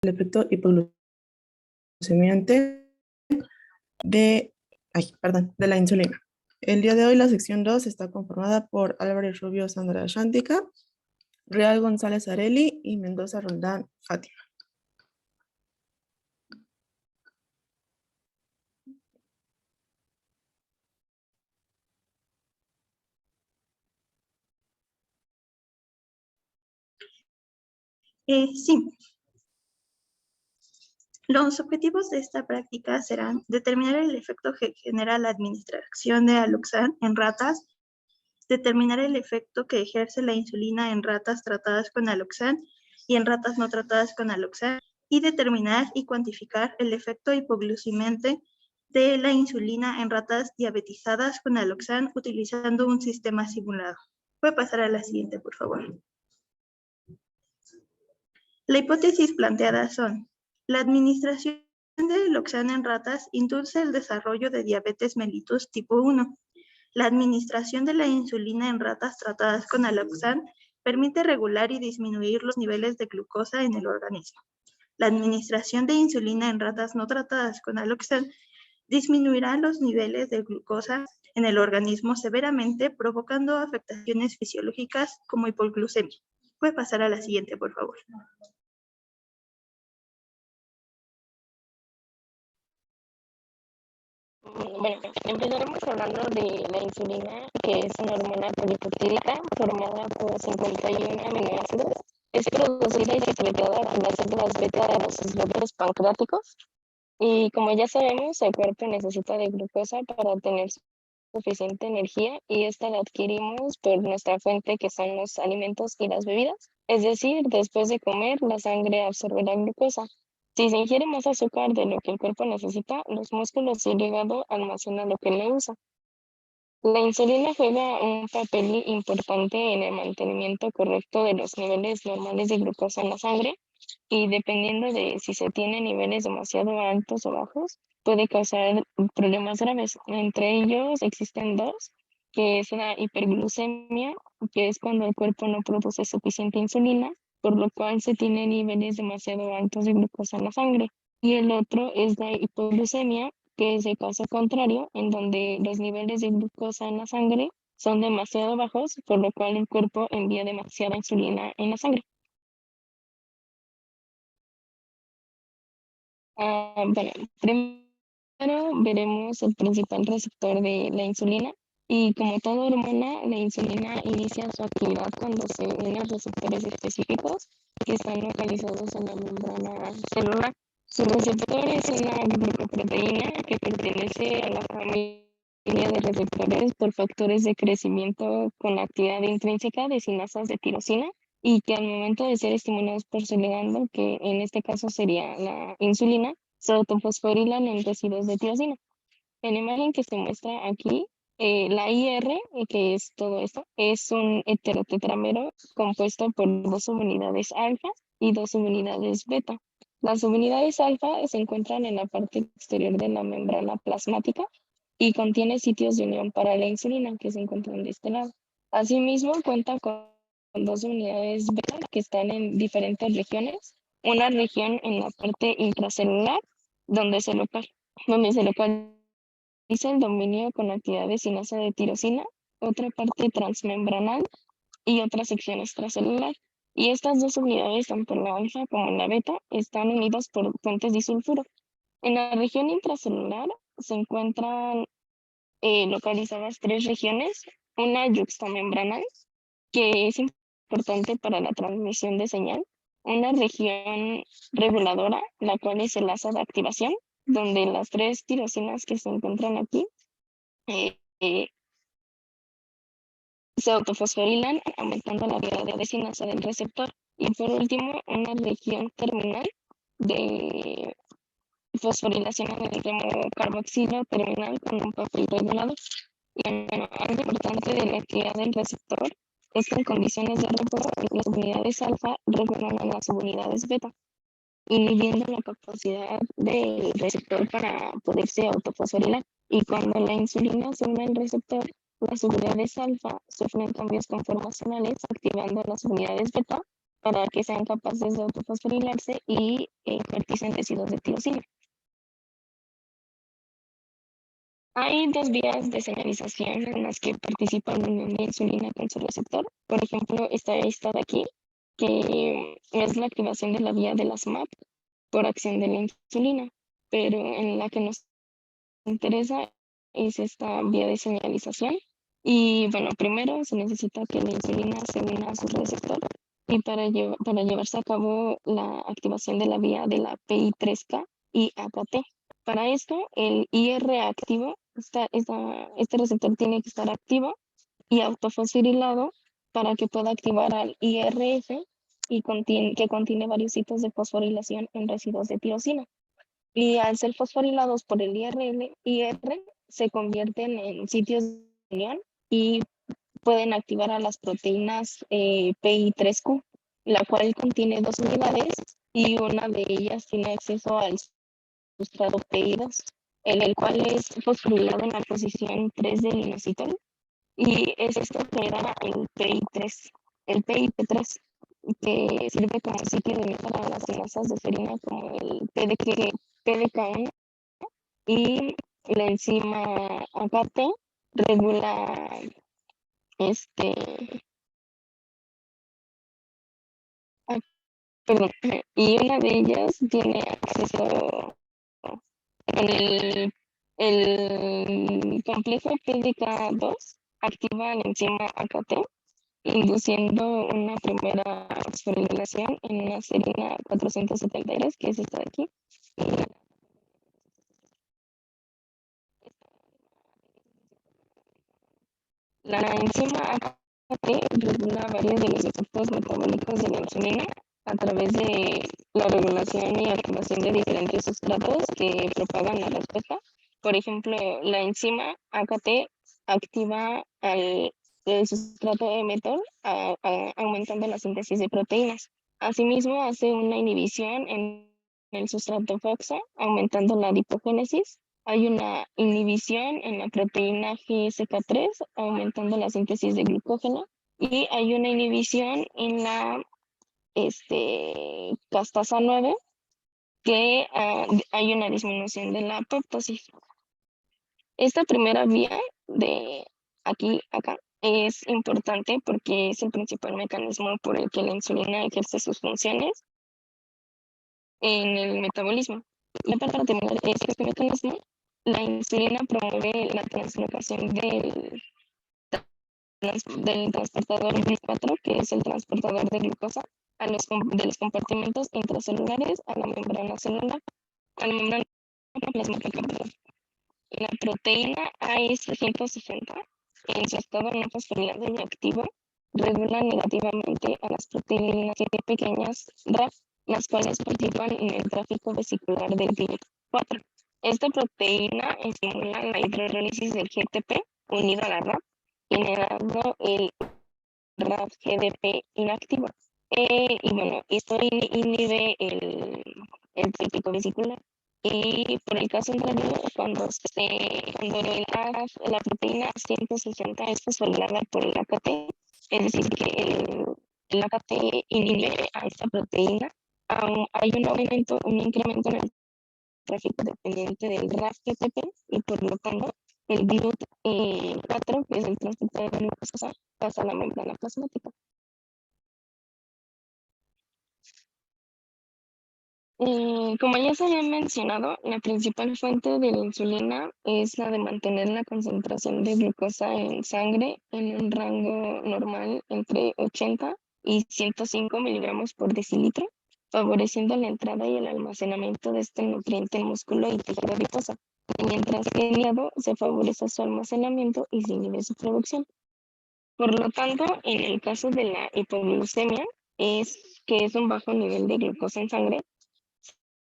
el efecto hipoglucemiante de, de la insulina. El día de hoy la sección 2 está conformada por Álvarez Rubio Sandra Shántica, Real González Areli y Mendoza Roldán Fátima. Sí. Los objetivos de esta práctica serán determinar el efecto que genera la administración de Aloxan en ratas, determinar el efecto que ejerce la insulina en ratas tratadas con Aloxan y en ratas no tratadas con Aloxan, y determinar y cuantificar el efecto hipoglucemiante de la insulina en ratas diabetizadas con Aloxan utilizando un sistema simulado. Voy a pasar a la siguiente, por favor. La hipótesis planteada son: la administración de Aloxan en ratas induce el desarrollo de diabetes mellitus tipo 1. La administración de la insulina en ratas tratadas con Aloxan permite regular y disminuir los niveles de glucosa en el organismo. La administración de insulina en ratas no tratadas con Aloxan disminuirá los niveles de glucosa en el organismo severamente, provocando afectaciones fisiológicas como hipoglucemia. Puede pasar a la siguiente, por favor. Bueno, empezaremos hablando de la insulina, que es una hormona polipeptídica formada por 51 aminoácidos. Es producida y secretada en las células beta de los isótopos pancreáticos. Y como ya sabemos, el cuerpo necesita de glucosa para tener suficiente energía, y esta la adquirimos por nuestra fuente, que son los alimentos y las bebidas. Es decir, después de comer, la sangre absorbe la glucosa. Si se ingiere más azúcar de lo que el cuerpo necesita, los músculos y el hígado almacenan lo que no usa. La insulina juega un papel importante en el mantenimiento correcto de los niveles normales de glucosa en la sangre, y dependiendo de si se tienen niveles demasiado altos o bajos, puede causar problemas graves. Entre ellos existen dos, que es la hiperglucemia, que es cuando el cuerpo no produce suficiente insulina, por lo cual se tienen niveles demasiado altos de glucosa en la sangre. Y el otro es la hipoglucemia, que es el caso contrario, en donde los niveles de glucosa en la sangre son demasiado bajos, por lo cual el cuerpo envía demasiada insulina en la sangre. Bueno, primero veremos el principal receptor de la insulina, y como toda hormona, la insulina inicia su actividad cuando se unen receptores específicos que están localizados en la membrana celular. Su receptor es una glicoproteína que pertenece a la familia de receptores por factores de crecimiento con la actividad intrínseca de sinasas de tirosina, y que al momento de ser estimulados por su ligando, que en este caso sería la insulina, se autofosforilan en residuos de tirosina. En la imagen que se muestra aquí, la IR, que es todo esto, es un heterotetramero compuesto por 2 subunidades alfa y 2 subunidades beta. Las subunidades alfa se encuentran en la parte exterior de la membrana plasmática y contiene sitios de unión para la insulina, que se encuentran de este lado. Asimismo, cuenta con 2 unidades beta que están en diferentes regiones. Una región en la parte intracelular, donde se localiza el dominio con actividad de sinasa de tirosina, otra parte transmembranal y otra sección extracelular. Y estas 2 unidades, tanto la alfa como la beta, están unidas por puentes disulfuro. En la región intracelular se encuentran localizadas 3 regiones: una yuxtamembranal, que es importante para la transmisión de señal; una región reguladora, la cual es el asa de activación, donde las 3 tirosinas que se encuentran aquí eh, eh, se autofosforilan, aumentando la actividad de sinasa del receptor. Y por último, una región terminal de fosforilación en el extremo carboxilo terminal con un papel regulador. Y bueno, algo importante de la actividad del receptor es que en condiciones de reposo, las unidades alfa regulan a las subunidades beta, inhibiendo la capacidad del receptor para poderse autofosforilar. Y cuando la insulina se une al receptor, las unidades alfa sufren cambios conformacionales, activando las unidades beta para que sean capaces de autofosforilarse y ferticen residuos de tirosina. Hay dos vías de señalización en las que participa la unión de insulina con su receptor. Por ejemplo, está esta de aquí, que es la activación de la vía de las MAP por acción de la insulina, pero en la que nos interesa es esta vía de señalización. Y bueno, primero se necesita que la insulina se una a su receptor y para llevarse a cabo la activación de la vía de la PI3K y AKT. Para esto, el IR activo, este receptor tiene que estar activo y autofosforilado para que pueda activar al IRF que contiene varios sitios de fosforilación en residuos de tirosina. Y al ser fosforilados por el IR, se convierten en sitios de unión y pueden activar a las proteínas PI3Q, la cual contiene dos unidades y una de ellas tiene acceso al sustrato PI2, en el cual es fosforilado en la posición 3 del inositol y es esto que da el PI3, el PIP3, que sirve como sitio de unión para las enlazas de serina como el PDK1 y la enzima AKT regula este, ah, perdón, y una de ellas tiene acceso con el complejo PDK2 activa la enzima AKT induciendo una primera fosforilación en una serina 473, que es esta de aquí. La enzima AKT regula varios de los efectos metabólicos de la insulina a través de la regulación y activación de diferentes sustratos que propagan la respuesta. Por ejemplo, la enzima AKT activa el sustrato emetor aumentando la síntesis de proteínas. Asimismo, hace una inhibición en el sustrato FOXO, aumentando la adipogénesis. Hay una inhibición en la proteína GSK3, aumentando la síntesis de glucógeno. Y hay una inhibición en la castasa 9, que hay una disminución de la apoptosis. Esta primera vía de acá, es importante porque es el principal mecanismo por el que la insulina ejerce sus funciones en el metabolismo. Y para terminar este mecanismo, la insulina promueve la translocación del transportador GLUT4, que es el transportador de glucosa, de los compartimentos intracelulares a la membrana celular, a la membrana plasmática, perdón. La proteína AS160, en su estado no fosforilado y activo, regula negativamente a las proteínas pequeñas RAF, las cuales participan en el tráfico vesicular del GLUT4. Esta proteína estimula la hidrólisis del GTP unido a la RAF, generando el RAF-GDP inactivo. Y bueno, esto inhibe el tráfico vesicular. Y por el caso contrario, cuando la proteína 160 es fosforilada por el AKT, es decir, que el AKT inhibe a esta proteína, hay un incremento en el tráfico dependiente del RAF-GTP y por lo tanto el GLUT4, que es el transportador de glucosa, pasa a la membrana plasmática. Como ya se había mencionado, la principal fuente de la insulina es la de mantener la concentración de glucosa en sangre en un rango normal entre 80 y 105 miligramos por decilitro, favoreciendo la entrada y el almacenamiento de este nutriente en músculo y tejido adiposo, mientras que en el hígado se favorece su almacenamiento y se inhibe su producción. Por lo tanto, en el caso de la hipoglucemia, que es un bajo nivel de glucosa en sangre,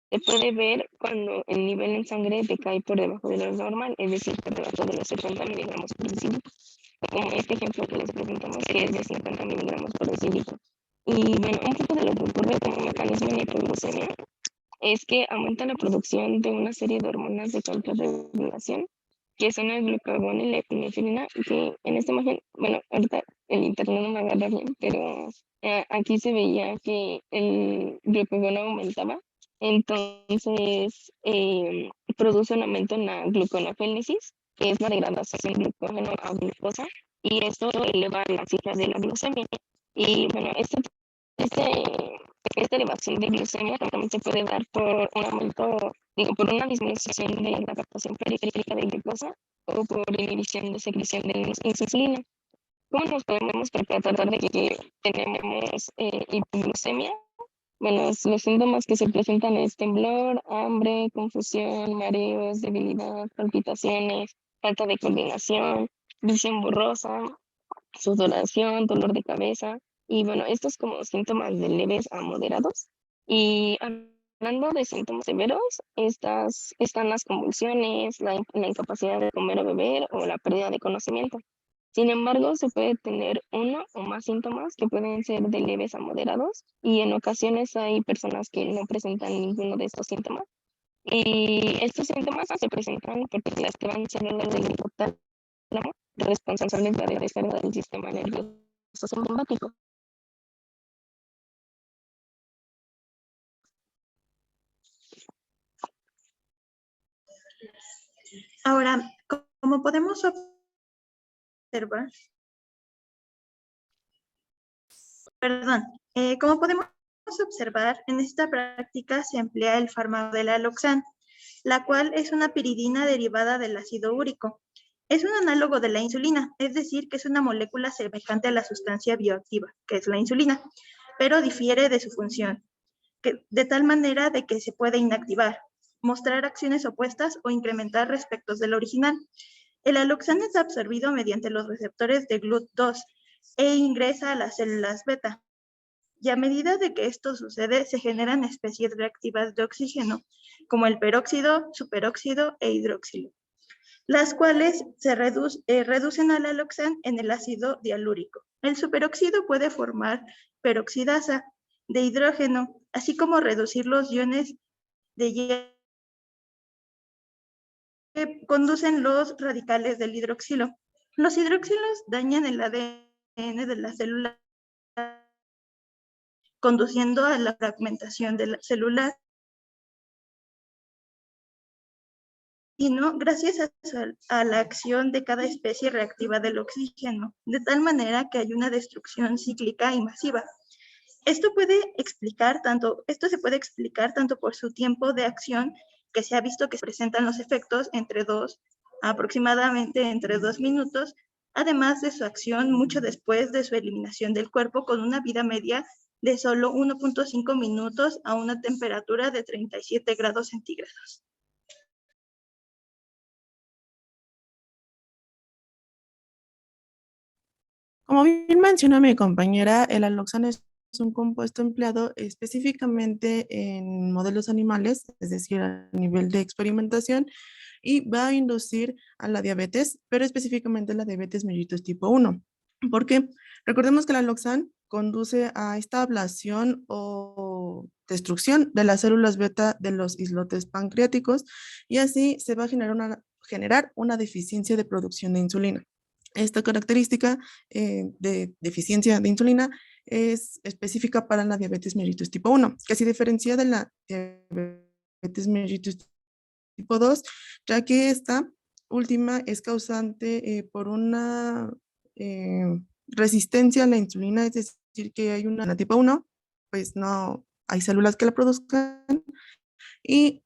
se puede ver cuando el nivel en sangre decae por debajo de lo normal, es decir, por debajo de los 70 miligramos por decilitro, como este ejemplo que les presentamos, que es de 50 miligramos por decilitro. Y bueno, un poco de lo que ocurre como mecanismo en hipoglucemia es que aumenta la producción de una serie de hormonas de contrarregulación, que son el glucagón y la epinefrina, que en esta imagen, bueno, ahorita el internet no me agarra bien, pero aquí se veía que el glucagón aumentaba, entonces produce un aumento en la gluconogénesis, que es la degradación del glucógeno a glucosa, y esto eleva las cifras de la glucemia. Y bueno, este, esta elevación de glucemia también se puede dar por un aumento, digo, por una disminución de la captación periférica de glucosa o por inhibición de secreción de insulina. ¿Cómo nos podemos percatar de que tenemos hipoglucemia? Bueno, los síntomas que se presentan es temblor, hambre, confusión, mareos, debilidad, palpitaciones, falta de coordinación, visión borrosa, sudoración, dolor de cabeza. Y bueno, estos como síntomas de leves a moderados. Y hablando de síntomas severos, estas están las convulsiones, la incapacidad de comer o beber o la pérdida de conocimiento. Sin embargo, se puede tener uno o más síntomas que pueden ser de leves a moderados y en ocasiones hay personas que no presentan ninguno de estos síntomas. Y estos síntomas se presentan porque se activan células del hipotálamo responsables de la descarga del sistema nervioso simpático. Ahora, como podemos observar, como podemos observar, en esta práctica se emplea el fármaco de la Loxan, la cual es una piridina derivada del ácido úrico. Es un análogo de la insulina, es decir, que es una molécula semejante a la sustancia bioactiva, que es la insulina, pero difiere de su función, de tal manera de que se puede inactivar, mostrar acciones opuestas o incrementar respecto del original. El aloxan es absorbido mediante los receptores de GLUT2 e ingresa a las células beta. Y a medida de que esto sucede, se generan especies reactivas de oxígeno, como el peróxido, superóxido e hidróxido, las cuales se reducen al aloxan en el ácido dialúrico. El superóxido puede formar peroxidasa de hidrógeno, así como reducir los iones de hierro que conducen los radicales del hidroxilo. Los hidroxilos dañan el ADN de la célula, conduciendo a la fragmentación de la celular. Y no gracias a la acción de cada especie reactiva del oxígeno, de tal manera que hay una destrucción cíclica y masiva. Esto se puede explicar tanto por su tiempo de acción, que se ha visto que se presentan los efectos aproximadamente entre 2 minutos, además de su acción mucho después de su eliminación del cuerpo, con una vida media de solo 1.5 minutos a una temperatura de 37 grados centígrados. Como bien menciona mi compañera, el aloxano es un compuesto empleado específicamente en modelos animales, es decir, a nivel de experimentación, y va a inducir a la diabetes, pero específicamente la diabetes mellitus tipo 1. ¿Por qué? Recordemos que el aloxan conduce a esta ablación o destrucción de las células beta de los islotes pancreáticos y así se va a generar una deficiencia de producción de insulina. Esta característica de deficiencia de insulina es específica para la diabetes mellitus tipo 1, que se diferencia de la diabetes mellitus tipo 2, ya que esta última es causante por una resistencia a la insulina, es decir, que hay una tipo 1, pues no hay células que la produzcan y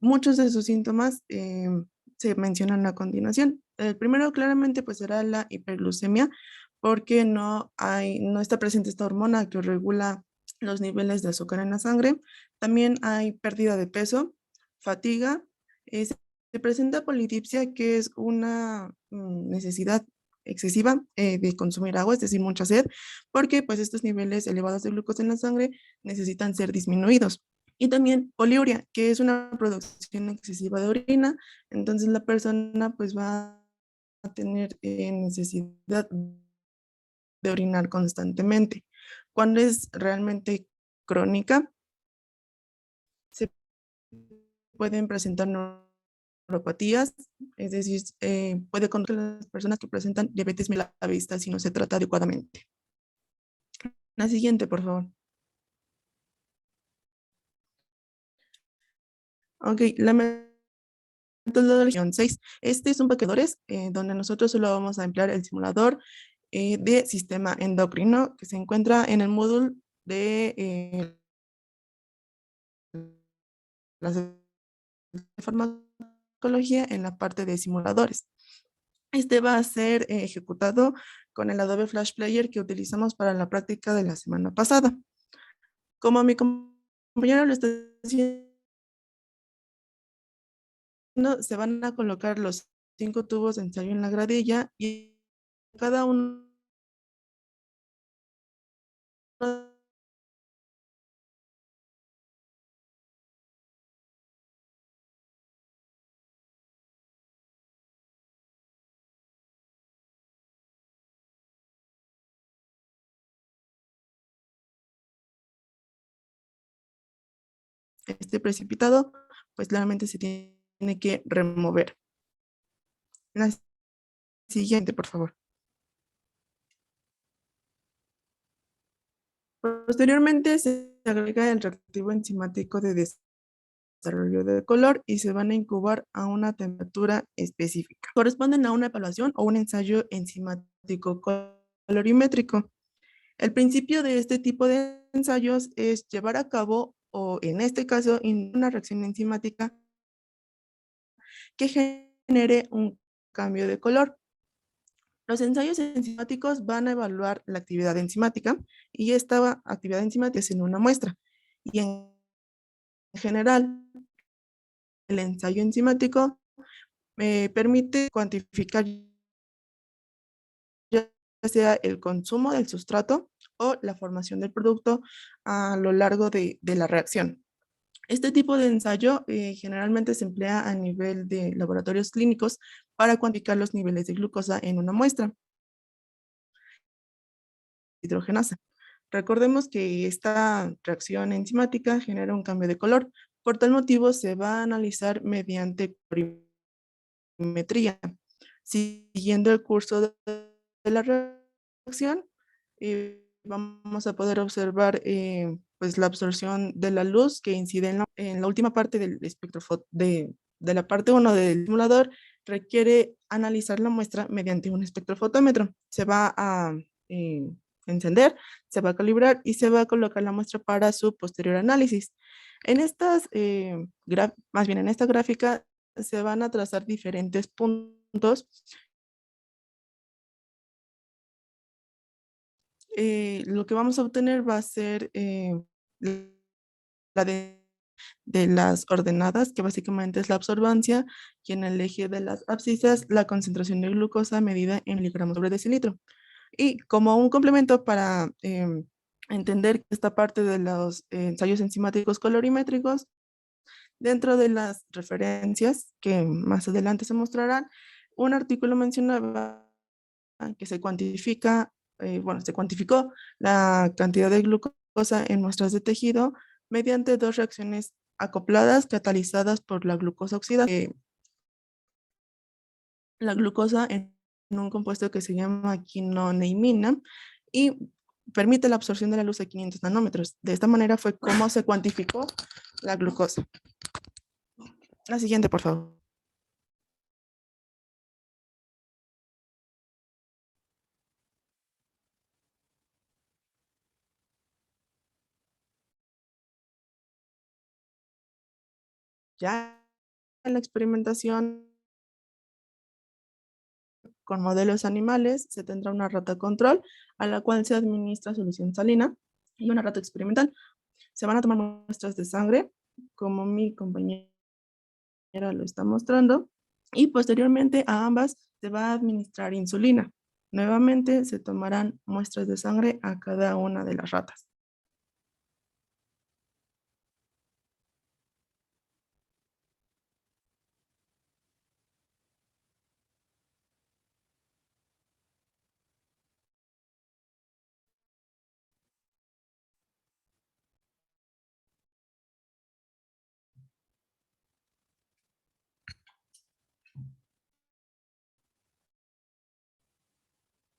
muchos de sus síntomas se mencionan a continuación. El primero claramente pues será la hiperglucemia, porque no está presente esta hormona que regula los niveles de azúcar en la sangre. También hay pérdida de peso, fatiga, se presenta polidipsia, que es una necesidad excesiva de consumir agua, es decir, mucha sed, porque pues estos niveles elevados de glucosa en la sangre necesitan ser disminuidos. Y también poliuria, que es una producción excesiva de orina, entonces la persona pues va a tener necesidad de orinar constantemente. Cuando es realmente crónica, se pueden presentar neuropatías, es decir, puede conducir a las personas que presentan diabetes mellitus si no se trata adecuadamente. La siguiente, por favor. Ok, la metodología 6. Este es un paquete de valores, donde nosotros solo vamos a emplear el simulador de sistema endocrino que se encuentra en el módulo de la farmacología en la parte de simuladores. Este va a ser ejecutado con el Adobe Flash Player que utilizamos para la práctica de la semana pasada. Como mi compañero lo está haciendo, se van a colocar los 5 tubos de ensayo en la gradilla y cada uno este precipitado, pues claramente se tiene que remover. La siguiente, por favor. Posteriormente se agrega el reactivo enzimático de desarrollo de color y se van a incubar a una temperatura específica. Corresponden a una evaluación o un ensayo enzimático colorimétrico. El principio de este tipo de ensayos es llevar a cabo, o en este caso, una reacción enzimática que genere un cambio de color. Los ensayos enzimáticos van a evaluar la actividad enzimática y esta actividad enzimática es en una muestra. Y en general, el ensayo enzimático permite cuantificar ya sea el consumo del sustrato o la formación del producto a lo largo de la reacción. Este tipo de ensayo generalmente se emplea a nivel de laboratorios clínicos para cuantificar los niveles de glucosa en una muestra hidrogenasa. Recordemos que esta reacción enzimática genera un cambio de color. Por tal motivo, se va a analizar mediante colorimetría. Siguiendo el curso de la reacción, vamos a poder observar pues la absorción de la luz que incide en la última parte del espectro de la parte 1 del simulador. Requiere analizar la muestra mediante un espectrofotómetro. Se va a eh, encender, se va a calibrar y se va a colocar la muestra para su posterior análisis. En más bien en esta gráfica se van a trazar diferentes puntos. Lo que vamos a obtener va a ser la de las ordenadas, que básicamente es la absorbancia, y en el eje de las abscisas, la concentración de glucosa medida en miligramos sobre decilitro. Y como un complemento para entender esta parte de los ensayos enzimáticos colorimétricos, dentro de las referencias que más adelante se mostrarán, un artículo mencionaba que se cuantificó la cantidad de glucosa en muestras de tejido mediante dos reacciones acopladas catalizadas por la glucosa oxidada. La glucosa en un compuesto que se llama quinoneimina y permite la absorción de la luz a 500 nanómetros. De esta manera fue como se cuantificó la glucosa. La siguiente, por favor. Ya en la experimentación con modelos animales se tendrá una rata control a la cual se administra solución salina y una rata experimental. Se van a tomar muestras de sangre, como mi compañera lo está mostrando, y posteriormente a ambas se va a administrar insulina. Nuevamente se tomarán muestras de sangre a cada una de las ratas.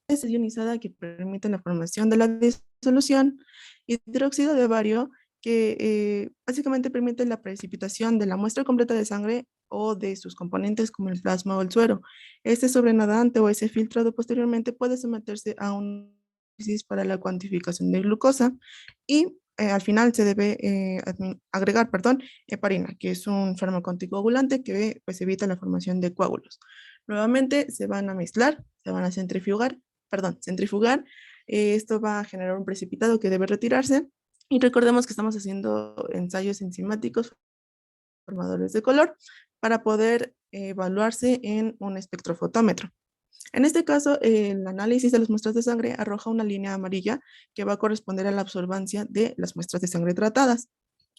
Es ionizada que permite la formación de la solución, hidróxido de bario, que básicamente permite la precipitación de la muestra completa de sangre o de sus componentes como el plasma o el suero. Este sobrenadante o ese filtrado posteriormente puede someterse a un análisis para la cuantificación de glucosa y al final se debe agregar, perdón, heparina, que es un fármaco anticoagulante que pues, evita la formación de coágulos. Nuevamente se van a mezclar, se van a centrifugar. Esto va a generar un precipitado que debe retirarse. Y recordemos que estamos haciendo ensayos enzimáticos formadores de color para poder evaluarse en un espectrofotómetro. En este caso, el análisis de las muestras de sangre arroja una línea amarilla que va a corresponder a la absorbancia de las muestras de sangre tratadas.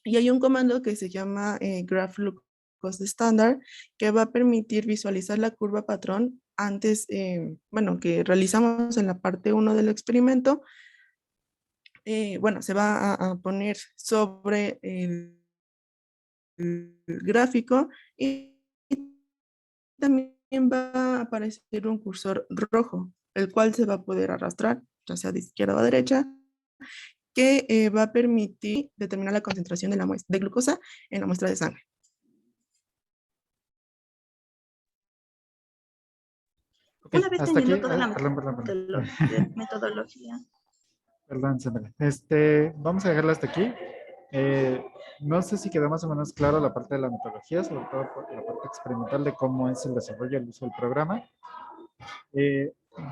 Y hay un comando que se llama Graph Glucose Standard que va a permitir visualizar la curva patrón antes, bueno, que realizamos en la parte 1 del experimento. Bueno, se va a poner sobre el gráfico y también va a aparecer un cursor rojo, el cual se va a poder arrastrar, ya sea de izquierda o a derecha, que va a permitir determinar la concentración de la muestra de glucosa en la muestra de sangre. Ok, Una vez hasta aquí. teniendo toda la Perdón. metodología. Perdón, Sandra. Vamos a dejarla hasta aquí. No sé si quedó más o menos claro la parte de la metodología, sobre todo la parte experimental de cómo es el desarrollo y el uso del programa.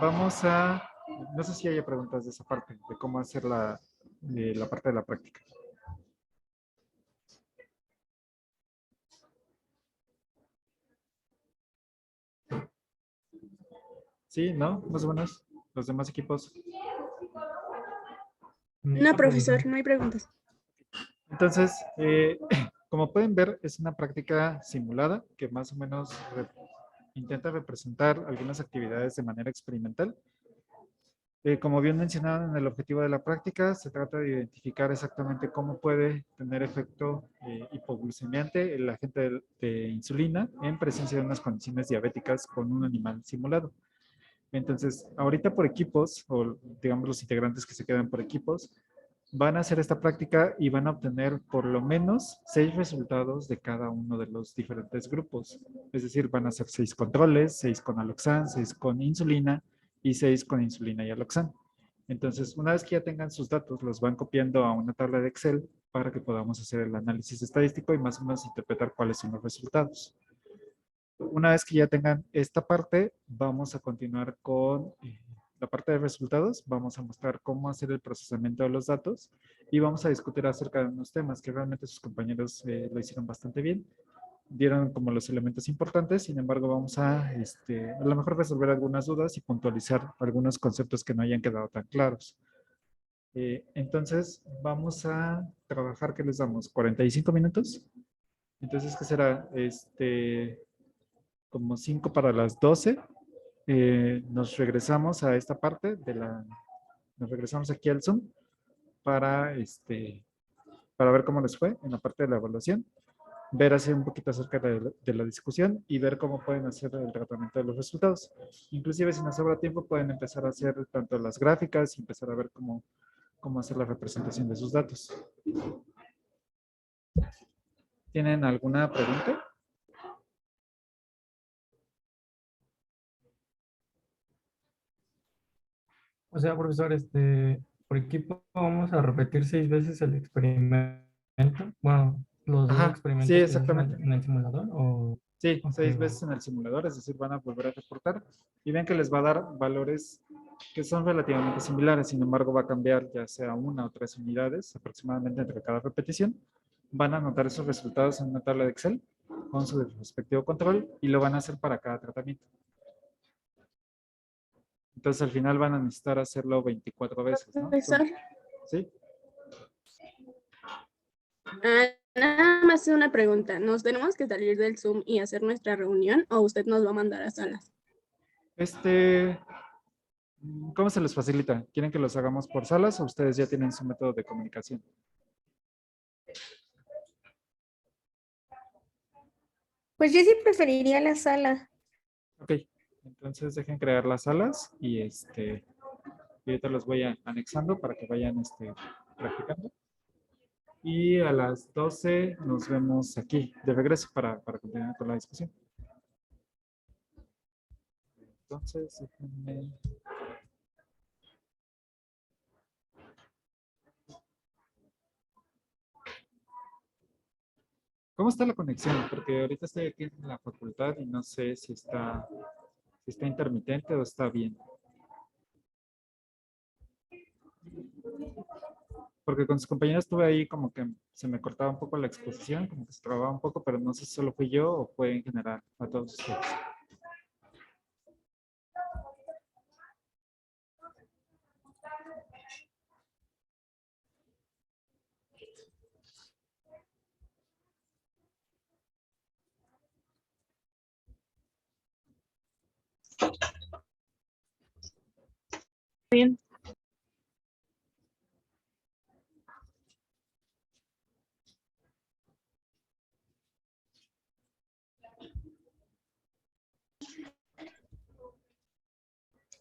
Vamos a, no sé si haya preguntas de esa parte, de cómo hacer la parte de la práctica. Sí, ¿no? Más o menos. Los demás equipos. No, profesor, no hay preguntas. Entonces, como pueden ver, es una práctica simulada que más o menos intenta representar algunas actividades de manera experimental. Como bien mencionado en el objetivo de la práctica, se trata de identificar exactamente cómo puede tener efecto hipoglucemiante el agente de insulina en presencia de unas condiciones diabéticas con un animal simulado. Entonces, ahorita por equipos, o digamos los integrantes que se quedan por equipos, van a hacer esta práctica y van a obtener por lo menos 6 resultados de cada uno de los diferentes grupos. Es decir, van a hacer 6 controles, 6 con aloxan, 6 con insulina y 6 con insulina y aloxan. Entonces, una vez que ya tengan sus datos, los van copiando a una tabla de Excel para que podamos hacer el análisis estadístico y más o menos interpretar cuáles son los resultados. Una vez que ya tengan esta parte, vamos a continuar con la parte de resultados. Vamos a mostrar cómo hacer el procesamiento de los datos y vamos a discutir acerca de unos temas que realmente sus compañeros lo hicieron bastante bien. Dieron como los elementos importantes, sin embargo vamos a lo mejor resolver algunas dudas y puntualizar algunos conceptos que no hayan quedado tan claros. Entonces vamos a trabajar, ¿qué les damos? 45 minutos. Entonces, ¿qué será? Como 5 para las 12. Nos regresamos a esta parte nos regresamos aquí al Zoom para, para ver cómo les fue en la parte de la evaluación, ver así un poquito acerca de la discusión y ver cómo pueden hacer el tratamiento de los resultados. Inclusive si nos sobra tiempo pueden empezar a hacer tanto las gráficas y empezar a ver cómo hacer la representación de sus datos. ¿Tienen alguna pregunta? O sea, profesor, por equipo vamos a repetir 6 veces el experimento. Bueno, los dos Ajá, sí, experimentos que se hacen exactamente. en el simulador. Sí, Ok, 6 va. veces en el simulador, es decir, van a volver a reportar y ven que les va a dar valores que son relativamente similares, sin embargo va a cambiar ya sea 1 o 3 unidades aproximadamente entre cada repetición. Van a anotar esos resultados en una tabla de Excel con su respectivo control y lo van a hacer para cada tratamiento. Entonces al final van a necesitar hacerlo 24 veces, ¿no? Profesor, ¿Sí? nada más una pregunta. ¿Nos tenemos que salir del Zoom y hacer nuestra reunión o usted nos va a mandar a salas? ¿Cómo se les facilita? ¿Quieren que los hagamos por salas o ustedes ya tienen su método de comunicación? Pues yo sí preferiría la sala. Ok, entonces dejen crear las salas y Y ahorita los voy anexando para que vayan practicando. Y a las 12 nos vemos aquí de regreso para continuar con la discusión. Entonces, déjenme... ¿Cómo está la conexión? Porque ahorita estoy aquí en la facultad y no sé si está intermitente o está bien. Porque con sus compañeros estuve ahí como que se me cortaba un poco la exposición, como que se trababa un poco, pero no sé si solo fui yo o fue en general a todos ustedes. Bien.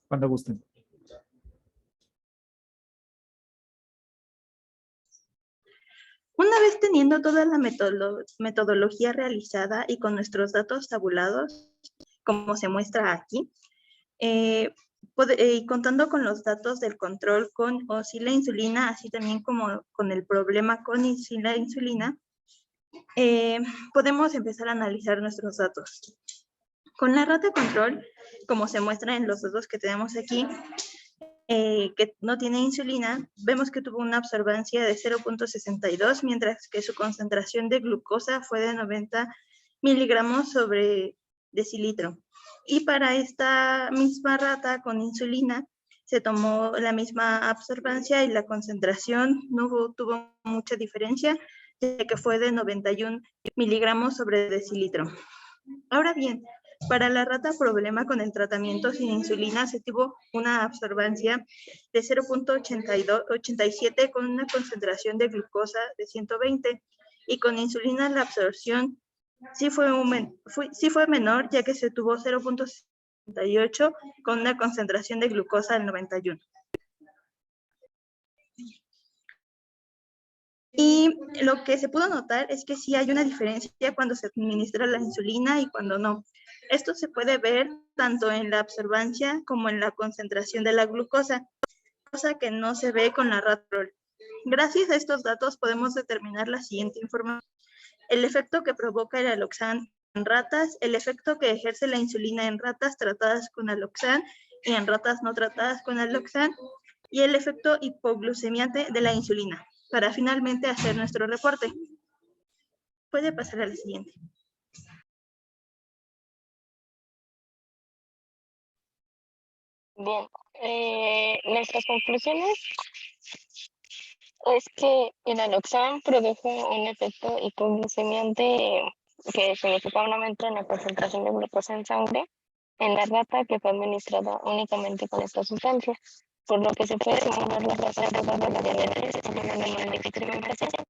Cuando gusten. Una vez teniendo toda la metodología realizada y con nuestros datos tabulados, como se muestra aquí, y contando con los datos del control con oscila insulina, así también como con el problema con oscila insulina, podemos empezar a analizar nuestros datos. Con la rata control, como se muestra en los datos que tenemos aquí, que no tiene insulina, vemos que tuvo una absorbancia de 0.62, mientras que su concentración de glucosa fue de 90 miligramos sobre decilitro. Y para esta misma rata con insulina, se tomó la misma absorbancia y la concentración no tuvo mucha diferencia, ya que fue de 91 miligramos sobre decilitro. Ahora bien, para la rata problema con el tratamiento sin insulina se tuvo una absorbancia de 0.87 con una concentración de glucosa de 120 y con insulina la absorción sí fue menor, ya que se tuvo 0.68 con una concentración de glucosa del 91. Y lo que se pudo notar es que sí hay una diferencia cuando se administra la insulina y cuando no. Esto se puede ver tanto en la absorbancia como en la concentración de la glucosa, cosa que no se ve con la Ratrol. Gracias a estos datos podemos determinar la siguiente información: el efecto que provoca el aloxan en ratas, el efecto que ejerce la insulina en ratas tratadas con aloxan y en ratas no tratadas con aloxan, y el efecto hipoglucemiante de la insulina, para finalmente hacer nuestro reporte. Puede pasar a la siguiente. Bien, nuestras conclusiones es que el aloxan produjo un efecto hipoglucemiante que significa un aumento en la concentración de glucosa en sangre en la rata que fue administrada únicamente con esta sustancia, por lo que se puede simular la reserva de la diabetes en una experimentación.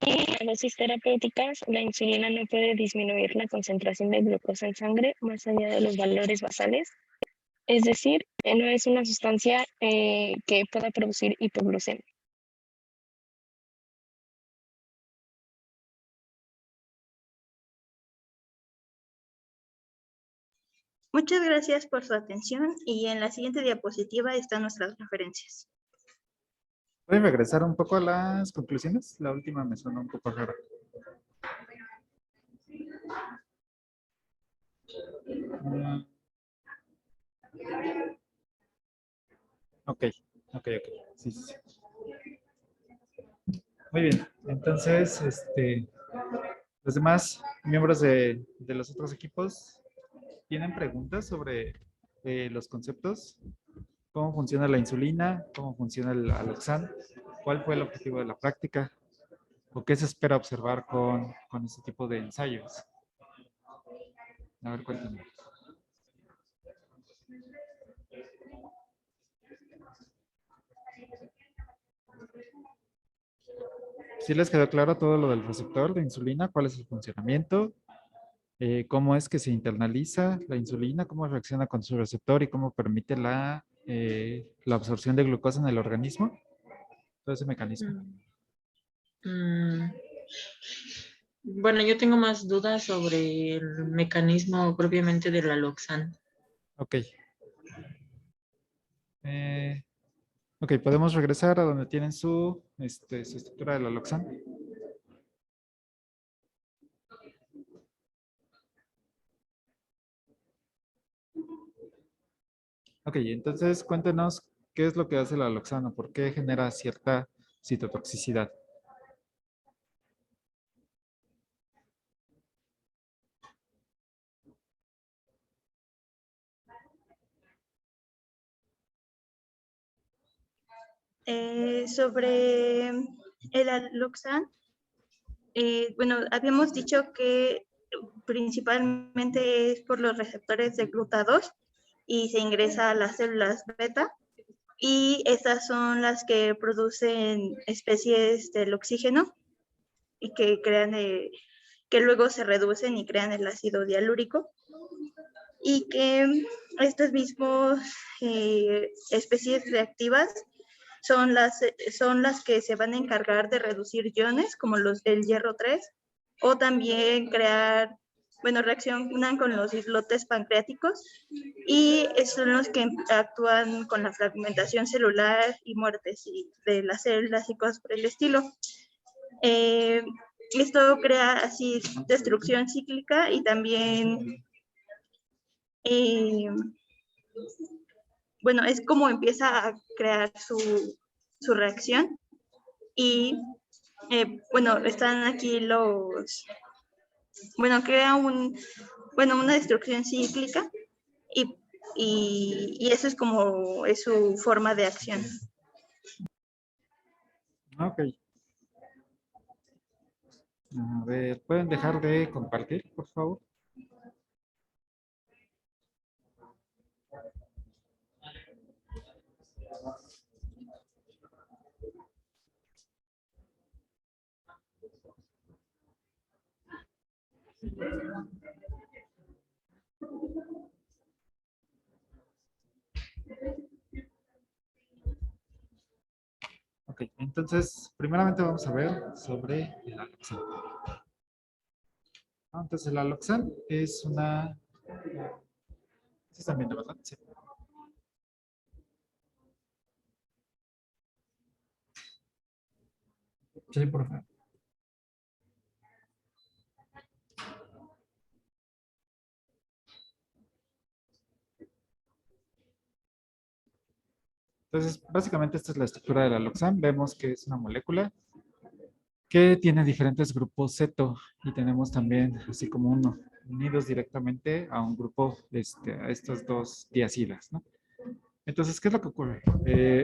Y a dosis terapéuticas, la insulina no puede disminuir la concentración de glucosa en sangre más allá de los valores basales. Es decir, no es una sustancia que pueda producir hipoglucemia. Muchas gracias por su atención y en la siguiente diapositiva están nuestras referencias. ¿Pueden regresar un poco a las conclusiones? La última me suena un poco rara. Ok. Sí. Muy bien. Entonces, los demás miembros de los otros equipos, ¿tienen preguntas sobre los conceptos? ¿Cómo funciona la insulina? ¿Cómo funciona el aloxan? ¿Cuál fue el objetivo de la práctica? ¿O qué se espera observar con este tipo de ensayos? A ver, cuéntame. ¿Sí les quedó claro todo lo del receptor de insulina? ¿Cuál es el funcionamiento? ¿Cómo es que se internaliza la insulina? ¿Cómo reacciona con su receptor? ¿Y cómo permite la la absorción de glucosa en el organismo, todo ese mecanismo. Mm, Bueno, yo tengo más dudas sobre el mecanismo propiamente del aloxan. Ok. Ok, podemos regresar a donde tienen su estructura del aloxan. Ok, entonces cuéntenos qué es lo que hace el aloxano, por qué genera cierta citotoxicidad. Sobre el aloxan, bueno, habíamos dicho que principalmente es por los receptores de GLUTA2 y se ingresa a las células beta, y estas son las que producen especies del oxígeno y que crean, que luego se reducen y crean el ácido dialúrico, y que estas mismas especies reactivas son las que se van a encargar de reducir iones como los del hierro 3, o también crear, bueno, reaccionan con los islotes pancreáticos, y son los que actúan con la fragmentación celular y muertes de las células y cosas por el estilo. Esto crea así destrucción cíclica, y también, bueno, es como empieza a crear su reacción. Y bueno, están aquí bueno, crea una destrucción cíclica, y eso es como es su forma de acción. Ok. A ver, ¿pueden dejar de compartir, por favor? Ok, entonces, primeramente vamos a ver sobre el aloxan. Entonces, el aloxan es una... ¿Sí están viendo, verdad? Sí. Sí, por favor. Entonces, básicamente esta es la estructura del aloxan. Vemos que es una molécula que tiene diferentes grupos ceto, y tenemos también así como uno unidos directamente a un grupo, a estas dos diacilas, ¿no? Entonces, ¿qué es lo que ocurre?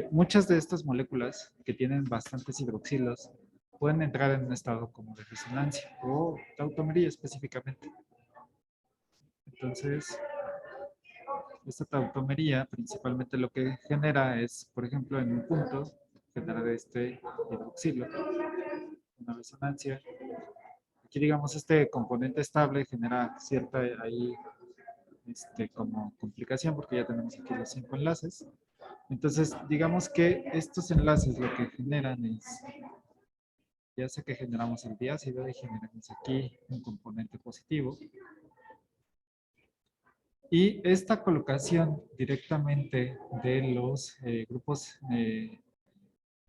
Muchas de estas moléculas que tienen bastantes hidroxilos pueden entrar en un estado como de resonancia o tautomería específicamente. Entonces, esta tautomería principalmente lo que genera es, por ejemplo, en un punto, generar este hidroxilo, una resonancia. Aquí, digamos, este componente estable genera cierta ahí como complicación, porque ya tenemos aquí los 5 enlaces. Entonces, digamos que estos enlaces lo que generan es, ya sea que generamos el diácido y generamos aquí un componente positivo, y esta colocación directamente de los grupos de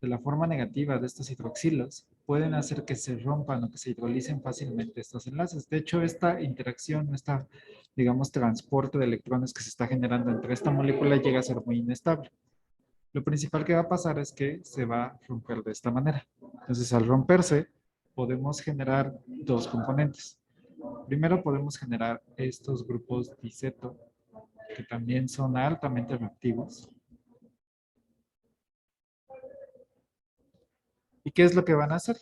la forma negativa de estos hidroxilos pueden hacer que se rompan o que se hidrolicen fácilmente estos enlaces. De hecho, esta interacción, digamos, transporte de electrones que se está generando entre esta molécula llega a ser muy inestable. Lo principal que va a pasar es que se va a romper de esta manera. Entonces, al romperse, podemos generar dos componentes. Primero, podemos generar estos grupos diceto, que también son altamente reactivos. ¿Y qué es lo que van a hacer?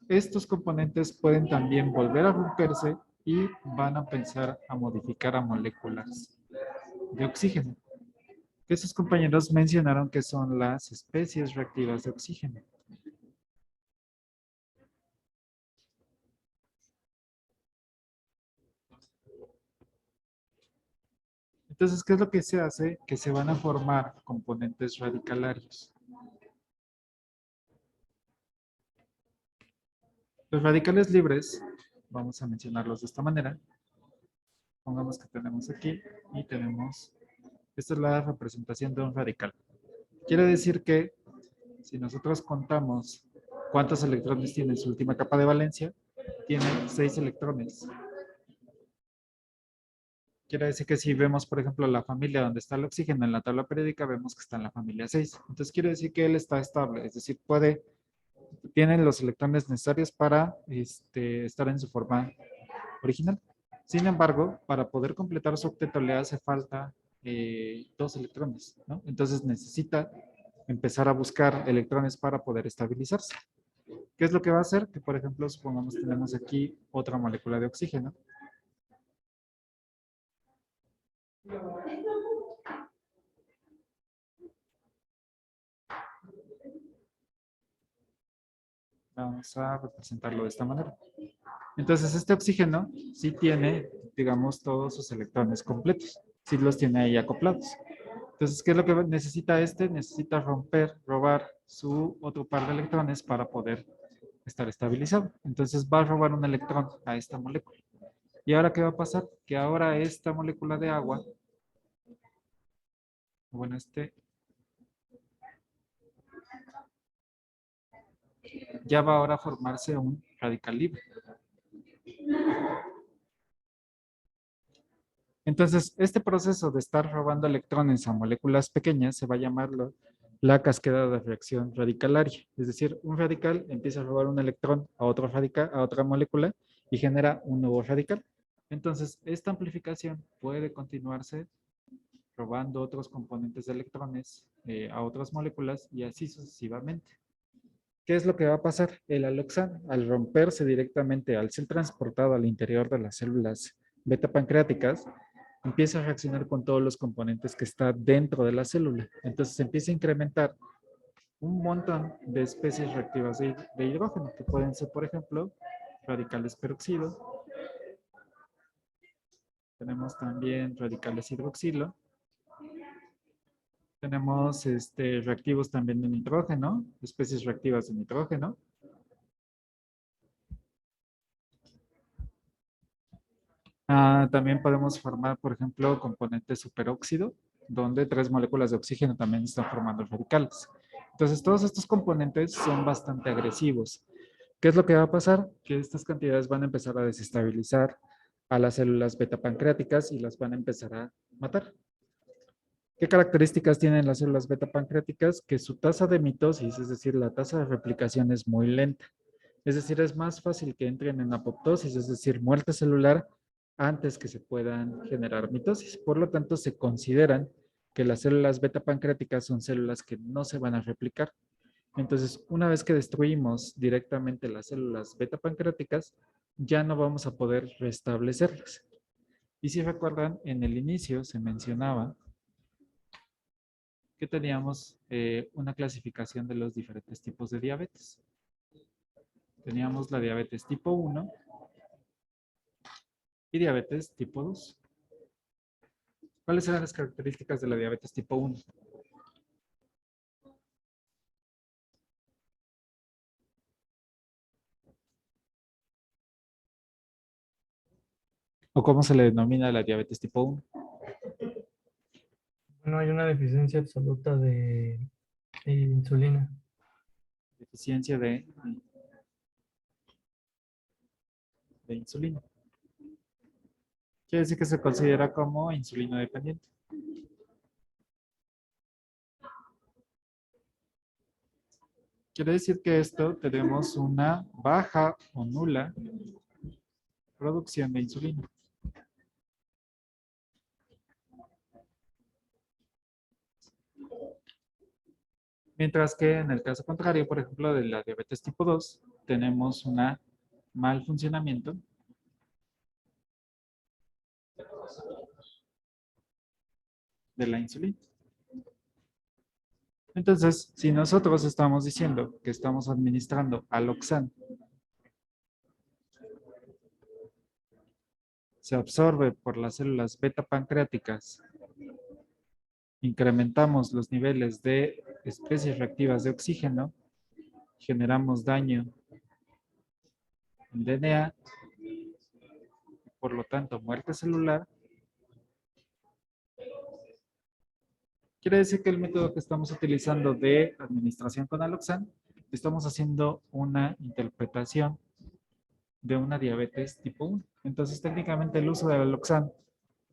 Estos componentes pueden también volver a romperse y van a empezar a modificar a moléculas de oxígeno, que sus compañeros mencionaron que son las especies reactivas de oxígeno. Entonces, ¿qué es lo que se hace? Que se van a formar componentes radicalarios. Los radicales libres, vamos a mencionarlos de esta manera. Pongamos que tenemos aquí y tenemos, esta es la representación de un radical. Quiere decir que si nosotros contamos cuántos electrones tiene su última capa de valencia, tiene 6 electrones. Quiere decir que si vemos, por ejemplo, la familia donde está el oxígeno en la tabla periódica, vemos que está en la familia 6. Entonces quiere decir que él está estable, es decir, tiene los electrones necesarios para estar en su forma original. Sin embargo, para poder completar su octeto le hace falta 2 electrones, ¿no? Entonces necesita empezar a buscar electrones para poder estabilizarse. ¿Qué es lo que va a hacer? Que, por ejemplo, supongamos tenemos aquí otra molécula de oxígeno. Vamos a representarlo de esta manera. Entonces, este oxígeno sí tiene, digamos, todos sus electrones completos. Sí los tiene ahí acoplados. Entonces, ¿qué es lo que necesita este? Necesita robar su otro par de electrones para poder estar estabilizado. Entonces, va a robar un electrón a esta molécula. ¿Y ahora qué va a pasar? Que ahora esta molécula de agua, bueno, ya va ahora a formarse un radical libre. Entonces, este proceso de estar robando electrones a moléculas pequeñas se va a llamar la cascada de reacción radicalaria. Es decir, un radical empieza a robar un electrón a otro radical, a otra molécula y genera un nuevo radical. Entonces, esta amplificación puede continuarse robando otros componentes de electrones a otras moléculas y así sucesivamente. ¿Qué es lo que va a pasar? El aloxano, al romperse directamente, al ser transportado al interior de las células beta pancreáticas, empieza a reaccionar con todos los componentes que está dentro de la célula. Entonces empieza a incrementar un montón de especies reactivas de hidrógeno, que pueden ser, por ejemplo, radicales peroxido. Tenemos también radicales hidroxilo. Tenemos reactivos también de nitrógeno, especies reactivas de nitrógeno. También podemos formar, por ejemplo, componentes superóxido, donde 3 moléculas de oxígeno también están formando radicales. Entonces, todos estos componentes son bastante agresivos. ¿Qué es lo que va a pasar? Que estas cantidades van a empezar a desestabilizar a las células beta pancreáticas y las van a empezar a matar. ¿Qué características tienen las células beta pancreáticas? Que su tasa de mitosis, es decir, la tasa de replicación es muy lenta. Es decir, es más fácil que entren en apoptosis, es decir, muerte celular, antes que se puedan generar mitosis. Por lo tanto, se consideran que las células beta pancreáticas son células que no se van a replicar. Entonces, una vez que destruimos directamente las células beta pancreáticas, ya no vamos a poder restablecerlas. Y si recuerdan, en el inicio se mencionaba que teníamos una clasificación de los diferentes tipos de diabetes. Teníamos la diabetes tipo 1 y diabetes tipo 2. ¿Cuáles eran las características de la diabetes tipo 1? ¿O cómo se le denomina la diabetes tipo 1? No hay una deficiencia absoluta de insulina. Deficiencia de insulina. Quiere decir que se considera como insulino dependiente. Quiere decir que esto tenemos una baja o nula producción de insulina. Mientras que en el caso contrario, por ejemplo, de la diabetes tipo 2, tenemos un mal funcionamiento de la insulina. Entonces, si nosotros estamos diciendo que estamos administrando aloxan, se absorbe por las células beta pancreáticas incrementamos los niveles de especies reactivas de oxígeno, generamos daño en DNA, por lo tanto, muerte celular. Quiere decir que el método que estamos utilizando de administración con aloxan, estamos haciendo una interpretación de una diabetes tipo 1. Entonces, técnicamente el uso del aloxan